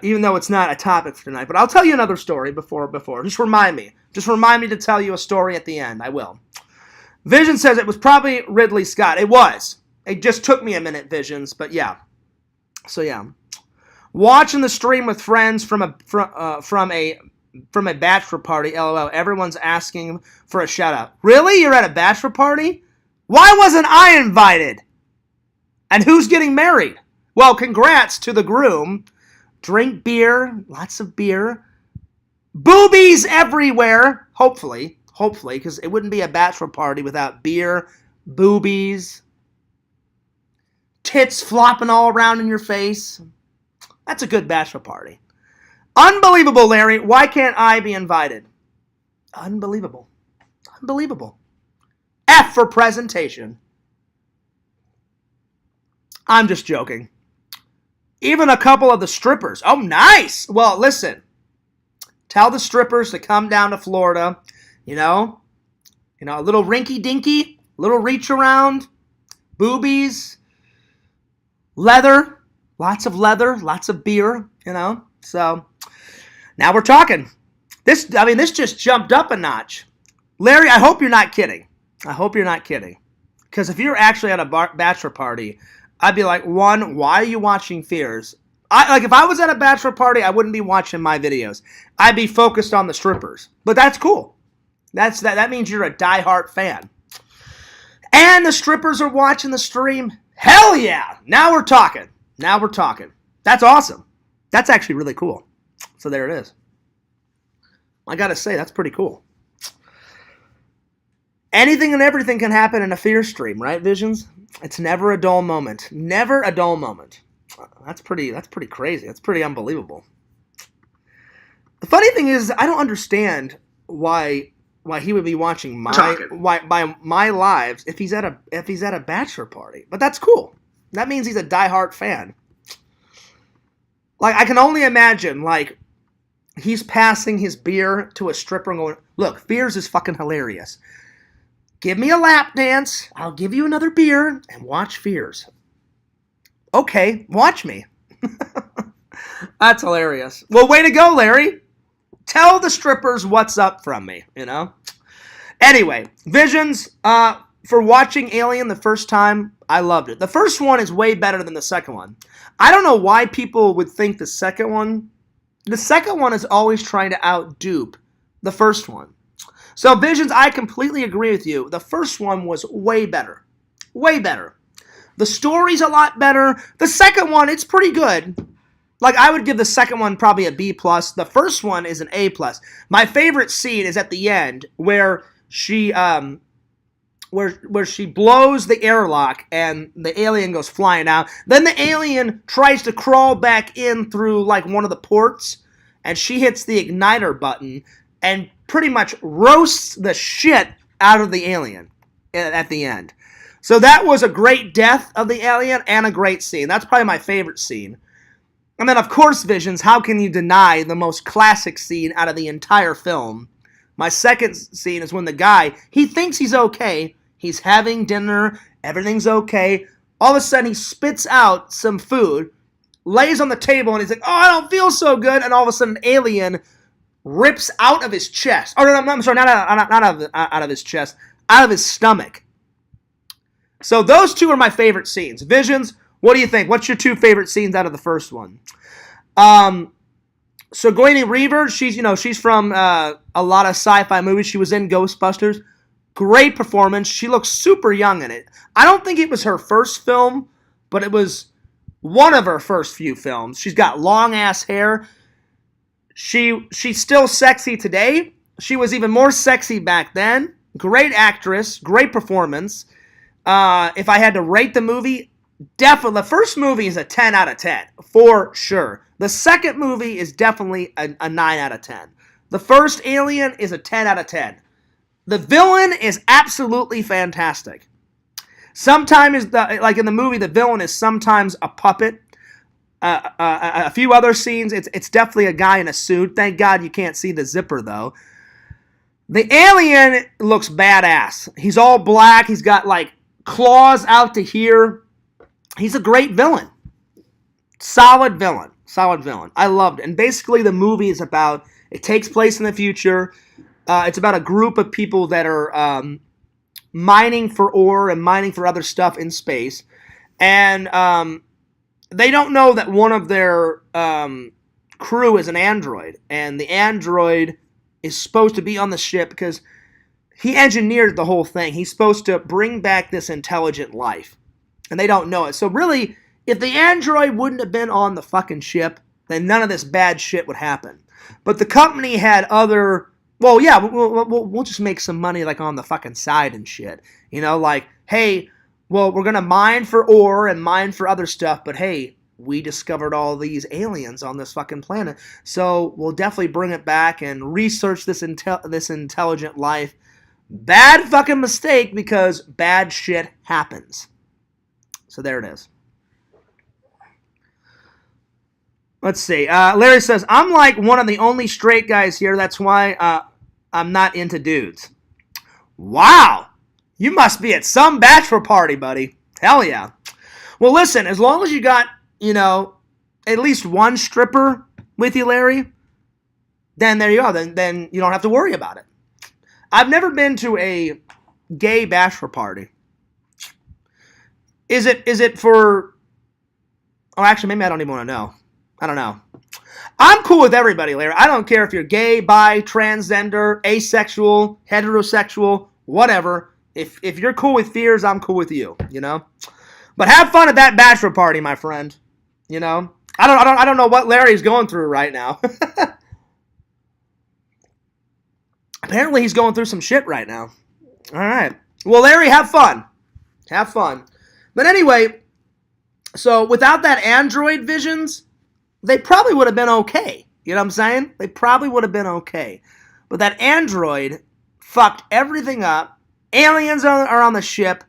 Even though it's not a topic for tonight. But I'll tell you another story before. Just remind me. Just remind me to tell you a story at the end. I will. Vision says it was probably Ridley Scott. It was. It just took me a minute, Visions. But yeah. So yeah. Watching the stream with friends from a bachelor party. LOL. Everyone's asking for a shout out. Really? You're at a bachelor party? Why wasn't I invited? And who's getting married? Well, congrats to the groom. Drink beer, lots of beer. Boobies everywhere, hopefully, because it wouldn't be a bachelor party without beer, boobies, tits flopping all around in your face. That's a good bachelor party. Unbelievable, Larry. Why can't I be invited? Unbelievable. F for presentation. I'm just joking. Even a couple of the strippers. Oh, nice. Well, listen. Tell the strippers to come down to Florida. A little rinky-dinky, little reach around, boobies, leather, lots of beer, So, now we're talking. This just jumped up a notch. Larry, I hope you're not kidding. Because if you're actually at a bachelor party, I'd be like, 1, why are you watching Fears? If I was at a bachelor party, I wouldn't be watching my videos. I'd be focused on the strippers. But that's cool. That means you're a diehard fan. And the strippers are watching the stream. Hell yeah! Now we're talking. That's awesome. That's actually really cool. So there it is. I gotta say, that's pretty cool. Anything and everything can happen in a Fears stream, right, Visions? It's never a dull moment. Never a dull moment. That's pretty crazy. That's pretty unbelievable. The funny thing is, I don't understand why he would be watching my lives if he's at a bachelor party. But that's cool. That means he's a diehard fan. Like, I can only imagine, like, he's passing his beer to a stripper and going, look, Fears is fucking hilarious. Give me a lap dance, I'll give you another beer, and watch Fears. Okay, watch me. That's hilarious. Well, way to go, Larry. Tell the strippers what's up from me, you know? Anyway, Visions, for watching Alien the first time, I loved it. The first one is way better than the second one. I don't know why people would think the second one is always trying to outdupe the first one. So Visions, I completely agree with you. The first one was way better. Way better. The story's a lot better. The second one, it's pretty good. Like, I would give the second one probably a B+. The first one is an A+. My favorite scene is at the end where she where she blows the airlock and the alien goes flying out. Then the alien tries to crawl back in through like one of the ports, and she hits the igniter button and pretty much roasts the shit out of the alien at the end. So that was a great death of the alien and a great scene. That's probably my favorite scene. And then, of course, Visions, how can you deny the most classic scene out of the entire film? My second scene is when the guy, he thinks he's okay. He's having dinner. Everything's okay. All of a sudden, he spits out some food, lays on the table, and he's like, oh, I don't feel so good. And all of a sudden, an alien rips out of his chest. Oh, no, I'm sorry, not out of his chest. Out of his stomach. So those two are my favorite scenes. Visions, what do you think? What's your two favorite scenes out of the first one? Sigourney Weaver, she's from a lot of sci-fi movies. She was in Ghostbusters. Great performance. She looks super young in it. I don't think it was her first film, but it was one of her first few films. She's got long-ass hair. She's still sexy today. She was even more sexy back then. Great actress. Great performance. If I had to rate the movie, definitely, the first movie is a 10 out of 10, for sure. The second movie is definitely a 9 out of 10. The first Alien is a 10 out of 10. The villain is absolutely fantastic. Sometimes, like in the movie, the villain is sometimes a puppet. A few other scenes, it's definitely a guy in a suit. Thank God you can't see the zipper, though. The alien looks badass. He's all black. He's got, like, claws out to here. He's a great villain. Solid villain. Solid villain. I loved it. And basically the movie is about, it takes place in the future. It's about a group of people that are mining for ore and mining for other stuff in space. And they don't know that one of their crew is an android. And the android is supposed to be on the ship because he engineered the whole thing. He's supposed to bring back this intelligent life. And they don't know it. So really, if the android wouldn't have been on the fucking ship, then none of this bad shit would happen. But the company had other, well, yeah, we'll just make some money like on the fucking side and shit. You know, like, hey, well, we're going to mine for ore and mine for other stuff, but hey, we discovered all these aliens on this fucking planet. So we'll definitely bring it back and research this intelligent life. Bad fucking mistake because bad shit happens. So there it is. Let's see. Larry says, I'm like one of the only straight guys here. That's why I'm not into dudes. Wow. You must be at some bachelor party, buddy. Hell yeah. Well, listen, as long as you got, at least one stripper with you, Larry, then there you go. Then you don't have to worry about it. I've never been to a gay bachelor party. Is it for... Oh, actually, maybe I don't even want to know. I don't know. I'm cool with everybody, Larry. I don't care if you're gay, bi, transgender, asexual, heterosexual, whatever. If you're cool with Fears, I'm cool with you, But have fun at that bachelor party, my friend. I don't know what Larry's going through right now. Apparently he's going through some shit right now. All right. Well, Larry, have fun. Have fun. But anyway, so without that android Visions, they probably would have been okay. You know what I'm saying? They probably would have been okay. But that android fucked everything up. Aliens are on the ship.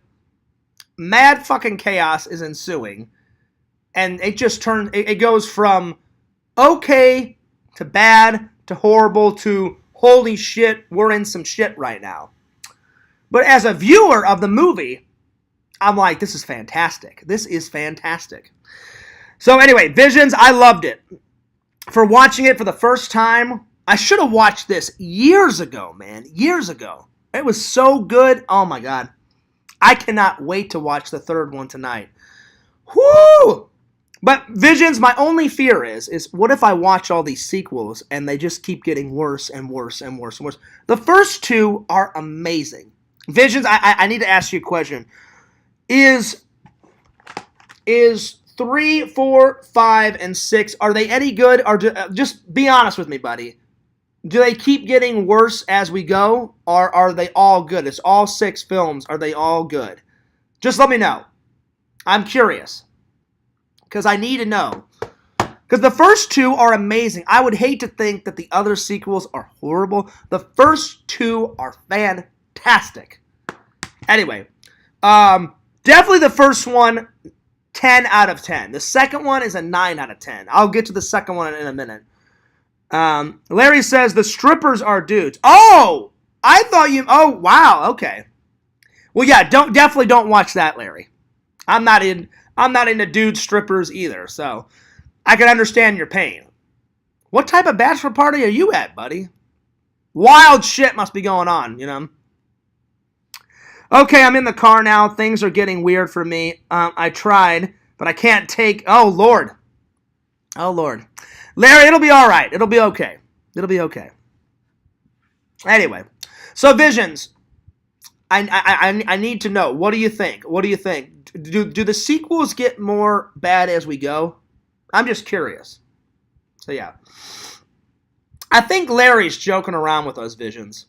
mad fucking chaos is ensuing, and it goes from okay to bad to horrible to holy shit, we're in some shit right now. But as a viewer of the movie, I'm like, this is fantastic. This is fantastic. So anyway, Visions, I loved it. For watching it for the first time, I should have watched this years ago, man. Years ago. It was so good. Oh my God. I cannot wait to watch the third one tonight. Whoo! But Visions, my only fear is what if I watch all these sequels and they just keep getting worse and worse and worse and worse? The first two are amazing. Visions, I need to ask you a question. Is 3, 4, 5, and 6, are they any good? Or just be honest with me, buddy. Do they keep getting worse as we go? Or are they all good? It's all 6 films. Are they all good? Just let me know. I'm curious. Because I need to know. Because the first 2 are amazing. I would hate to think that the other sequels are horrible. The first 2 are fantastic. Anyway. Definitely the first one, 10 out of 10. The second one is a 9 out of 10. I'll get to the second one in a minute. Larry says the strippers are dudes. Oh! I thought you... Oh, wow. Okay. Well, yeah, definitely don't watch that, Larry. I'm not into dude strippers either, so I can understand your pain. What type of bachelor party are you at, buddy? Wild shit must be going on, you know? Okay, I'm in the car now. Things are getting weird for me. I tried, but I can't take... Oh, Lord. Oh, Lord. Larry, it'll be all right. It'll be okay. It'll be okay. Anyway, so Visions. I need to know. What do you think? What do you think? Do the sequels get more bad as we go? I'm just curious. So, yeah. I think Larry's joking around with us, Visions.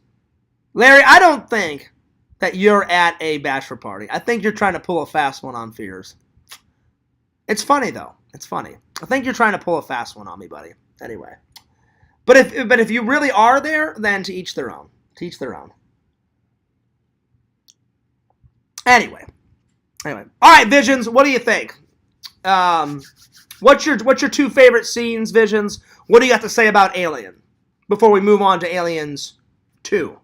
Larry, I don't think that you're at a bachelor party. I think you're trying to pull a fast one on Fears. It's funny, though. It's funny. I think you're trying to pull a fast one on me, buddy. Anyway. But if you really are there, then to each their own. To each their own. Anyway. All right, Visions, what do you think? What's your 2 favorite scenes, Visions? What do you have to say about Alien before we move on to Aliens 2?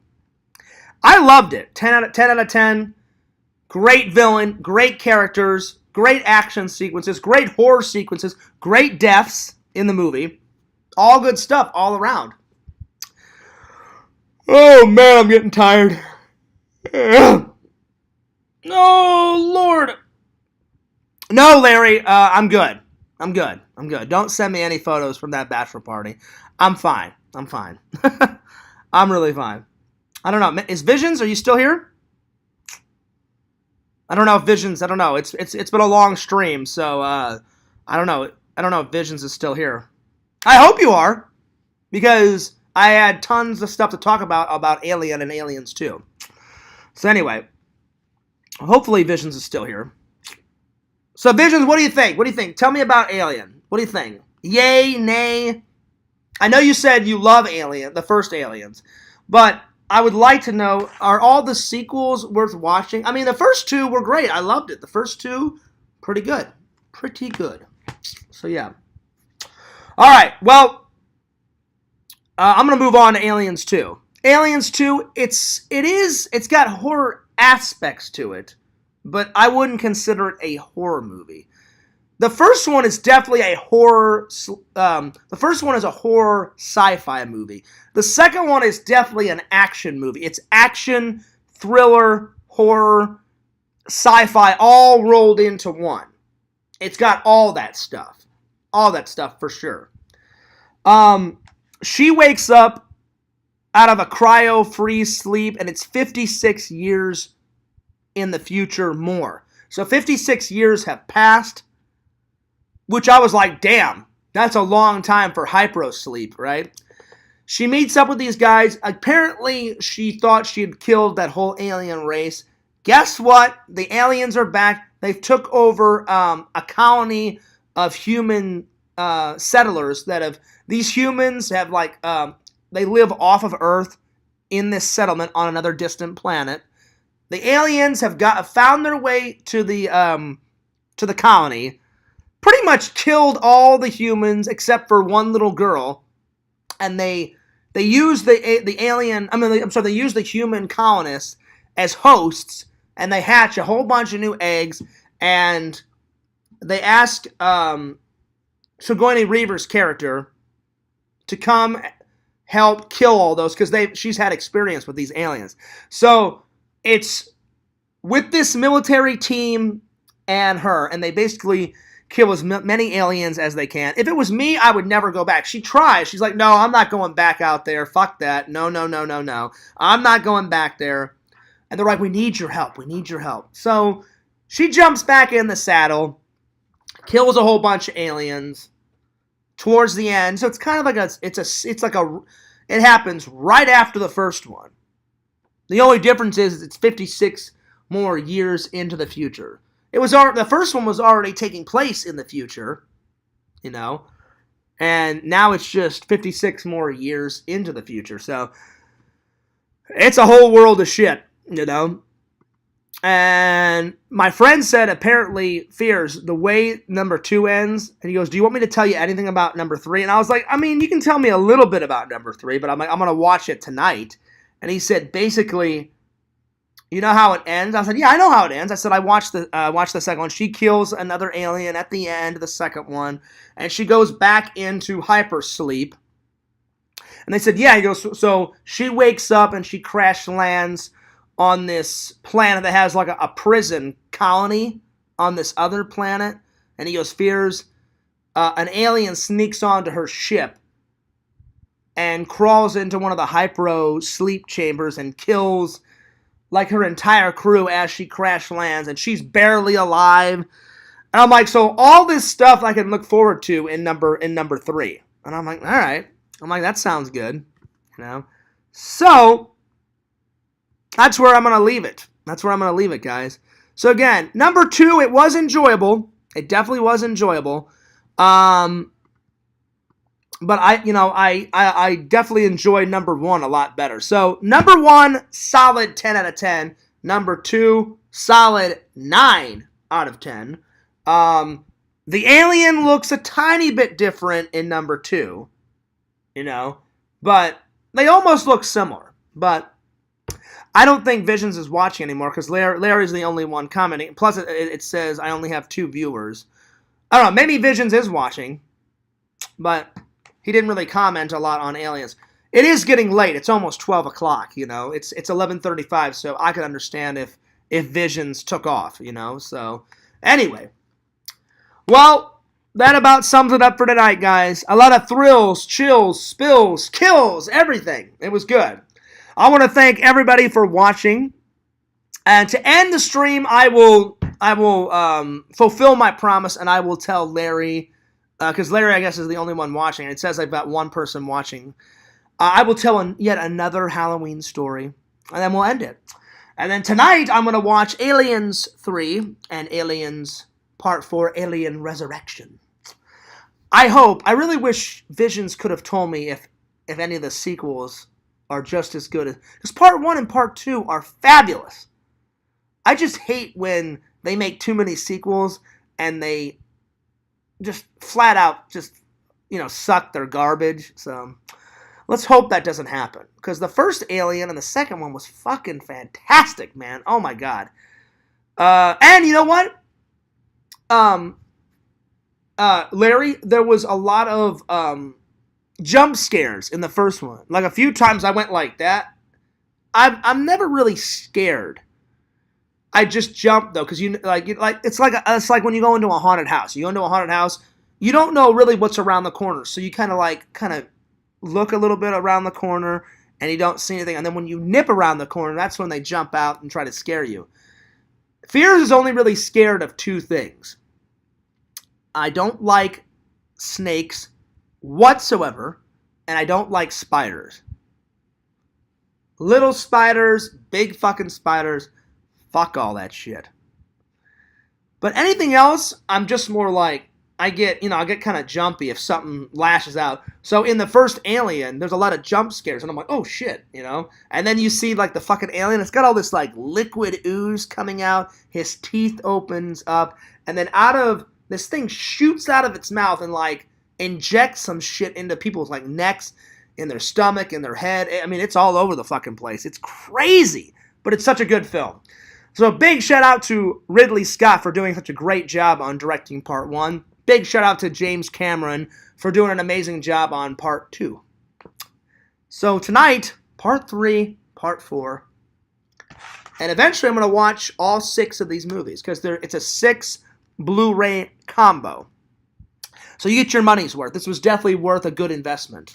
I loved it. 10 out of 10. Great villain, great characters, great action sequences, great horror sequences, great deaths in the movie. All good stuff all around. Oh, man, I'm getting tired. Oh, Lord. No, Larry, I'm good. I'm good. Don't send me any photos from that bachelor party. I'm fine. I'm really fine. I don't know. Is Visions? Are you still here? I don't know if Visions. I don't know. It's been a long stream, so I don't know. I don't know if Visions is still here. I hope you are, because I had tons of stuff to talk about Alien and Aliens 2. So anyway, hopefully Visions is still here. So Visions, what do you think? What do you think? Tell me about Alien. What do you think? Yay, nay? I know you said you love Alien, the first Aliens, but I would like to know, are all the sequels worth watching? I mean, the first 2 were great. I loved it. The first 2, pretty good. Pretty good. So, yeah. All right. Well, I'm going to move on to Aliens 2. Aliens 2, it's got horror aspects to it, but I wouldn't consider it a horror movie. The first one is definitely a horror. The first one is a horror sci-fi movie. The second one is definitely an action movie. It's action, thriller, horror, sci-fi, all rolled into one. It's got all that stuff for sure. She wakes up out of a cryo-freeze sleep, and it's 56 years in the future more. So 56 years have passed. Which I was like, damn, that's a long time for hypersleep, right? She meets up with these guys. Apparently, she thought she had killed that whole alien race. Guess what? The aliens are back. They've took over a colony of human settlers these humans have they live off of Earth in this settlement on another distant planet. The aliens have found their way to the colony, pretty much killed all the humans except for one little girl, and they use the human colonists as hosts, and they hatch a whole bunch of new eggs, and they ask Sigourney Weaver's character to come help kill all those because she's had experience with these aliens. So it's with this military team and her, and they basically kill as many aliens as they can. If it was me, I would never go back. She tries. She's like, no, I'm not going back out there. Fuck that. No. I'm not going back there. And they're like, we need your help. We need your help. So she jumps back in the saddle, kills a whole bunch of aliens towards the end. So it's kind of like it happens right after the first one. The only difference is it's 56 more years into the future. The first one was already taking place in the future, and now it's just 56 more years into the future. So it's a whole world of shit, And my friend said apparently fears the way number 2 ends, and he goes, do you want me to tell you anything about number 3? And I was like, I mean, you can tell me a little bit about number 3, but I'm going to watch it tonight. And he said, basically, you know how it ends? I said, yeah, I know how it ends. I said, I watched the second one. She kills another alien at the end of the second one, and she goes back into hypersleep. And they said, yeah. He goes, so she wakes up and she crash lands on this planet that has like a prison colony on this other planet. And he goes, fears an alien sneaks onto her ship and crawls into one of the hyper sleep chambers and kills like her entire crew as she crash lands, and she's barely alive. And I'm like, so all this stuff I can look forward to in number 3. And I'm like, all right. I'm like, that sounds good, So that's where I'm gonna leave it. Guys. So again, number 2, it was enjoyable. It definitely was enjoyable. But I definitely enjoyed number 1 a lot better. So number 1, solid 10 out of 10. Number 2, solid 9 out of 10. The alien looks a tiny bit different in number 2, but they almost look similar. But I don't think Visions is watching anymore because Larry's the only one commenting. Plus, it says I only have 2 viewers. I don't know. Maybe Visions is watching, but he didn't really comment a lot on aliens. It is getting late. It's almost 12 o'clock, It's 11:35, so I could understand if Visions took off, So, anyway. Well, that about sums it up for tonight, guys. A lot of thrills, chills, spills, kills, everything. It was good. I want to thank everybody for watching. And to end the stream, I will fulfill my promise, and I will tell Larry, because Larry, I guess, is the only one watching. It says I've got one person watching. I will tell yet another Halloween story, and then we'll end it. And then tonight, I'm going to watch Aliens 3 and Aliens Part 4, Alien Resurrection. I really wish Visions could have told me if any of the sequels are just as good as... Because Part 1 and Part 2 are fabulous. I just hate when they make too many sequels and they just flat out suck their garbage. So let's hope that doesn't happen. Because the first Alien and the second one was fucking fantastic, man. Oh my god. And you know what? Larry, there was a lot of jump scares in the first one. Like a few times I went like that. I'm never really scared. I just jump though, because it's like when you go into a haunted house. You go into a haunted house, you don't know really what's around the corner, so you kind of look a little bit around the corner, and you don't see anything. And then when you nip around the corner, that's when they jump out and try to scare you. Fears is only really scared of 2 things. I don't like snakes whatsoever, and I don't like spiders. Little spiders, big fucking spiders. Fuck all that shit. But anything else, I'm just more like, I get kind of jumpy if something lashes out. So in the first Alien, there's a lot of jump scares, and I'm like, oh shit, And then you see like the fucking alien, it's got all this like liquid ooze coming out. His teeth opens up, and then this thing shoots out of its mouth and like injects some shit into people's like necks, in their stomach, in their head. I mean, it's all over the fucking place. It's crazy, but it's such a good film. So a big shout out to Ridley Scott for doing such a great job on directing part 1. Big shout out to James Cameron for doing an amazing job on part 2. So tonight, part 3, part 4, and eventually I'm going to watch all 6 of these movies because it's a 6 Blu-ray combo. So you get your money's worth. This was definitely worth a good investment.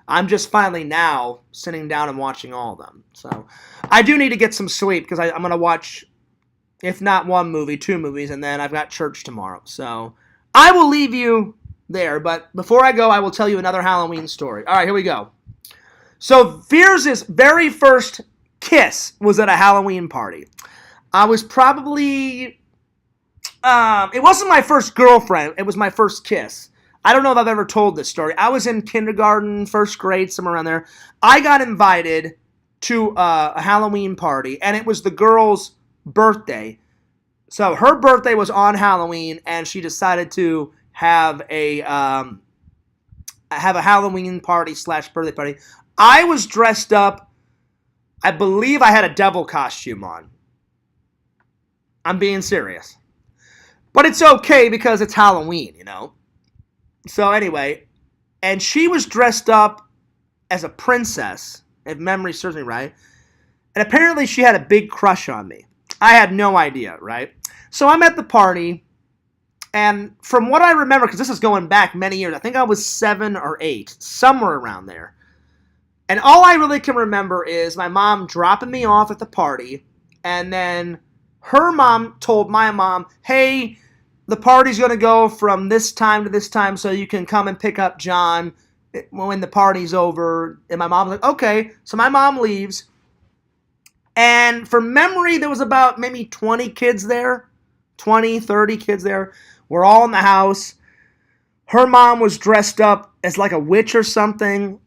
I'm just finally now sitting down and watching all of them. So I do need to get some sleep because I'm going to watch, if not 1 movie, 2 movies, and then I've got church tomorrow. So I will leave you there, but before I go, I will tell you another Halloween story. All right, here we go. So Fierce' very first kiss was at a Halloween party. I was probably, it wasn't my first girlfriend, it was my first kiss. I don't know if I've ever told this story. I was in kindergarten, first grade, somewhere around there. I got invited to a Halloween party, and it was the girl's birthday. So her birthday was on Halloween, and she decided to have a Halloween party / birthday party. I was dressed up. I believe I had a devil costume on. I'm being serious. But it's okay because it's Halloween, So anyway, and she was dressed up as a princess, if memory serves me right. And apparently she had a big crush on me. I had no idea, right? So I'm at the party, and from what I remember, because this is going back many years, I think I was 7 or 8, somewhere around there. And all I really can remember is my mom dropping me off at the party, and then her mom told my mom, hey, the party's going to go from this time to this time so you can come and pick up John when the party's over. And my mom's like, okay. So my mom leaves. And from memory, there was about maybe 20 kids there. 20, 30 kids there. We're all in the house. Her mom was dressed up as like a witch or something.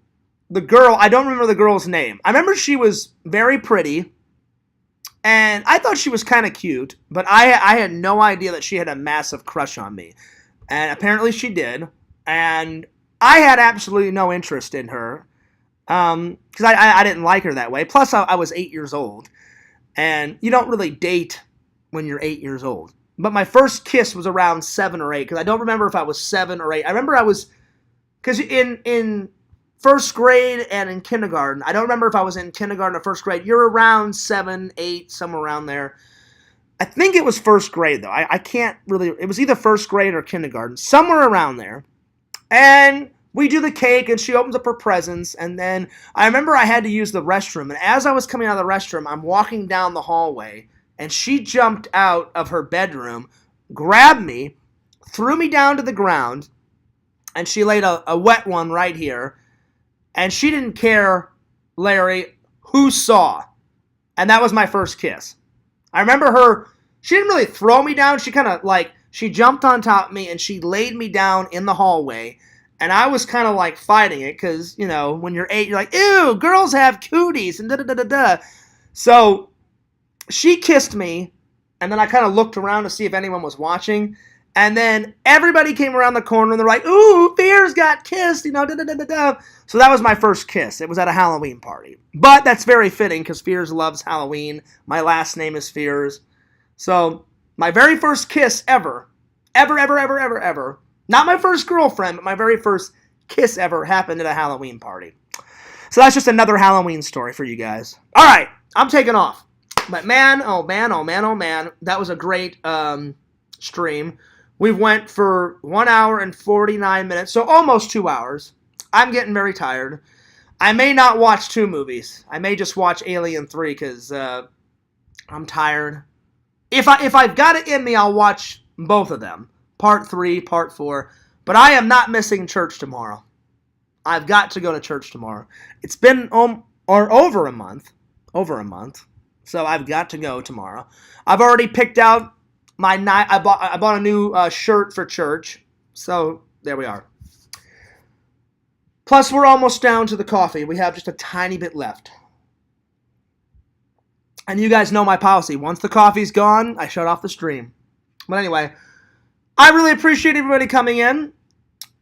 The girl, I don't remember the girl's name. I remember she was very pretty. And I thought she was kind of cute, but I had no idea that she had a massive crush on me. And apparently she did. And I had absolutely no interest in her. Because I didn't like her that way. Plus, I was 8 years old. And you don't really date when you're 8 years old. But my first kiss was around 7 or 8. Because I don't remember if I was 7 or 8. I remember I was... Because in first grade and in kindergarten. I don't remember if I was in kindergarten or first grade. You're around 7, 8, somewhere around there. I think it was first grade, though. I can't really... It was either first grade or kindergarten. Somewhere around there. And we do the cake, and she opens up her presents. And then I remember I had to use the restroom. And as I was coming out of the restroom, I'm walking down the hallway. And she jumped out of her bedroom, grabbed me, threw me down to the ground. And she laid a wet one right here. And she didn't care, Larry, who saw. And that was my first kiss. I remember her, she didn't really throw me down. She kind of like, she jumped on top of me and she laid me down in the hallway. And I was kind of like fighting it because, when you're 8, you're like, ew, girls have cooties and da-da-da-da-da. So she kissed me. And then I kind of looked around to see if anyone was watching. And then everybody came around the corner and they're like, ooh, Fears got kissed, da-da-da-da-da. So that was my first kiss. It was at a Halloween party. But that's very fitting because Fears loves Halloween. My last name is Fears. So my very first kiss ever, ever, not my first girlfriend, but my very first kiss ever happened at a Halloween party. So that's just another Halloween story for you guys. All right, I'm taking off. But man, oh man, that was a great stream. We went for 1 hour and 49 minutes, so almost 2 hours. I'm getting very tired. I may not watch 2 movies. I may just watch Alien 3 because I'm tired. If I've got it in me, I'll watch both of them. Part 3, Part 4. But I am not missing church tomorrow. I've got to go to church tomorrow. It's been over a month. So I've got to go tomorrow. I've already picked out I bought a new shirt for church. So, there we are. Plus, we're almost down to the coffee. We have just a tiny bit left. And you guys know my policy. Once the coffee's gone, I shut off the stream. But anyway, I really appreciate everybody coming in.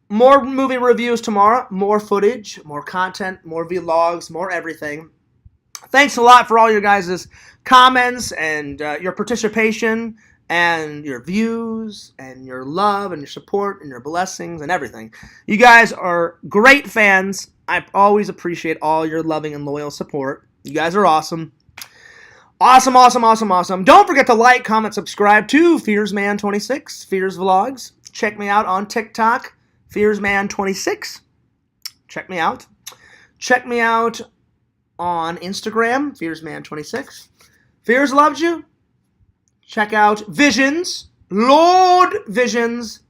More movie reviews tomorrow. More footage, more content, more vlogs, more everything. Thanks a lot for all your guys' comments and your participation and your views and your love and your support and your blessings and everything. You guys are great fans. I always appreciate all your loving and loyal support. You guys are awesome. Awesome, awesome, awesome, awesome. Don't forget to like, comment, subscribe to FearsMan26, Fears Vlogs. Check me out on TikTok, FearsMan26. Check me out. Check me out on Instagram, FearsMan26. Fears loves you. Check out Visions, Lord Visions,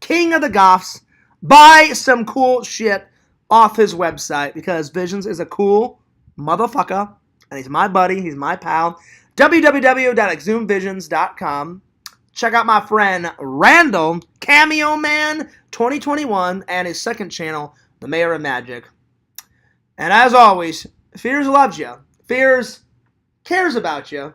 King of the Goths. Buy some cool shit off his website because Visions is a cool motherfucker. And he's my buddy. He's my pal. www.exhumvisions.com. Check out my friend Randall, Cameo Man 2021, and his second channel, The Mayor of Magic. And as always, Fears loves you. Fears cares about you.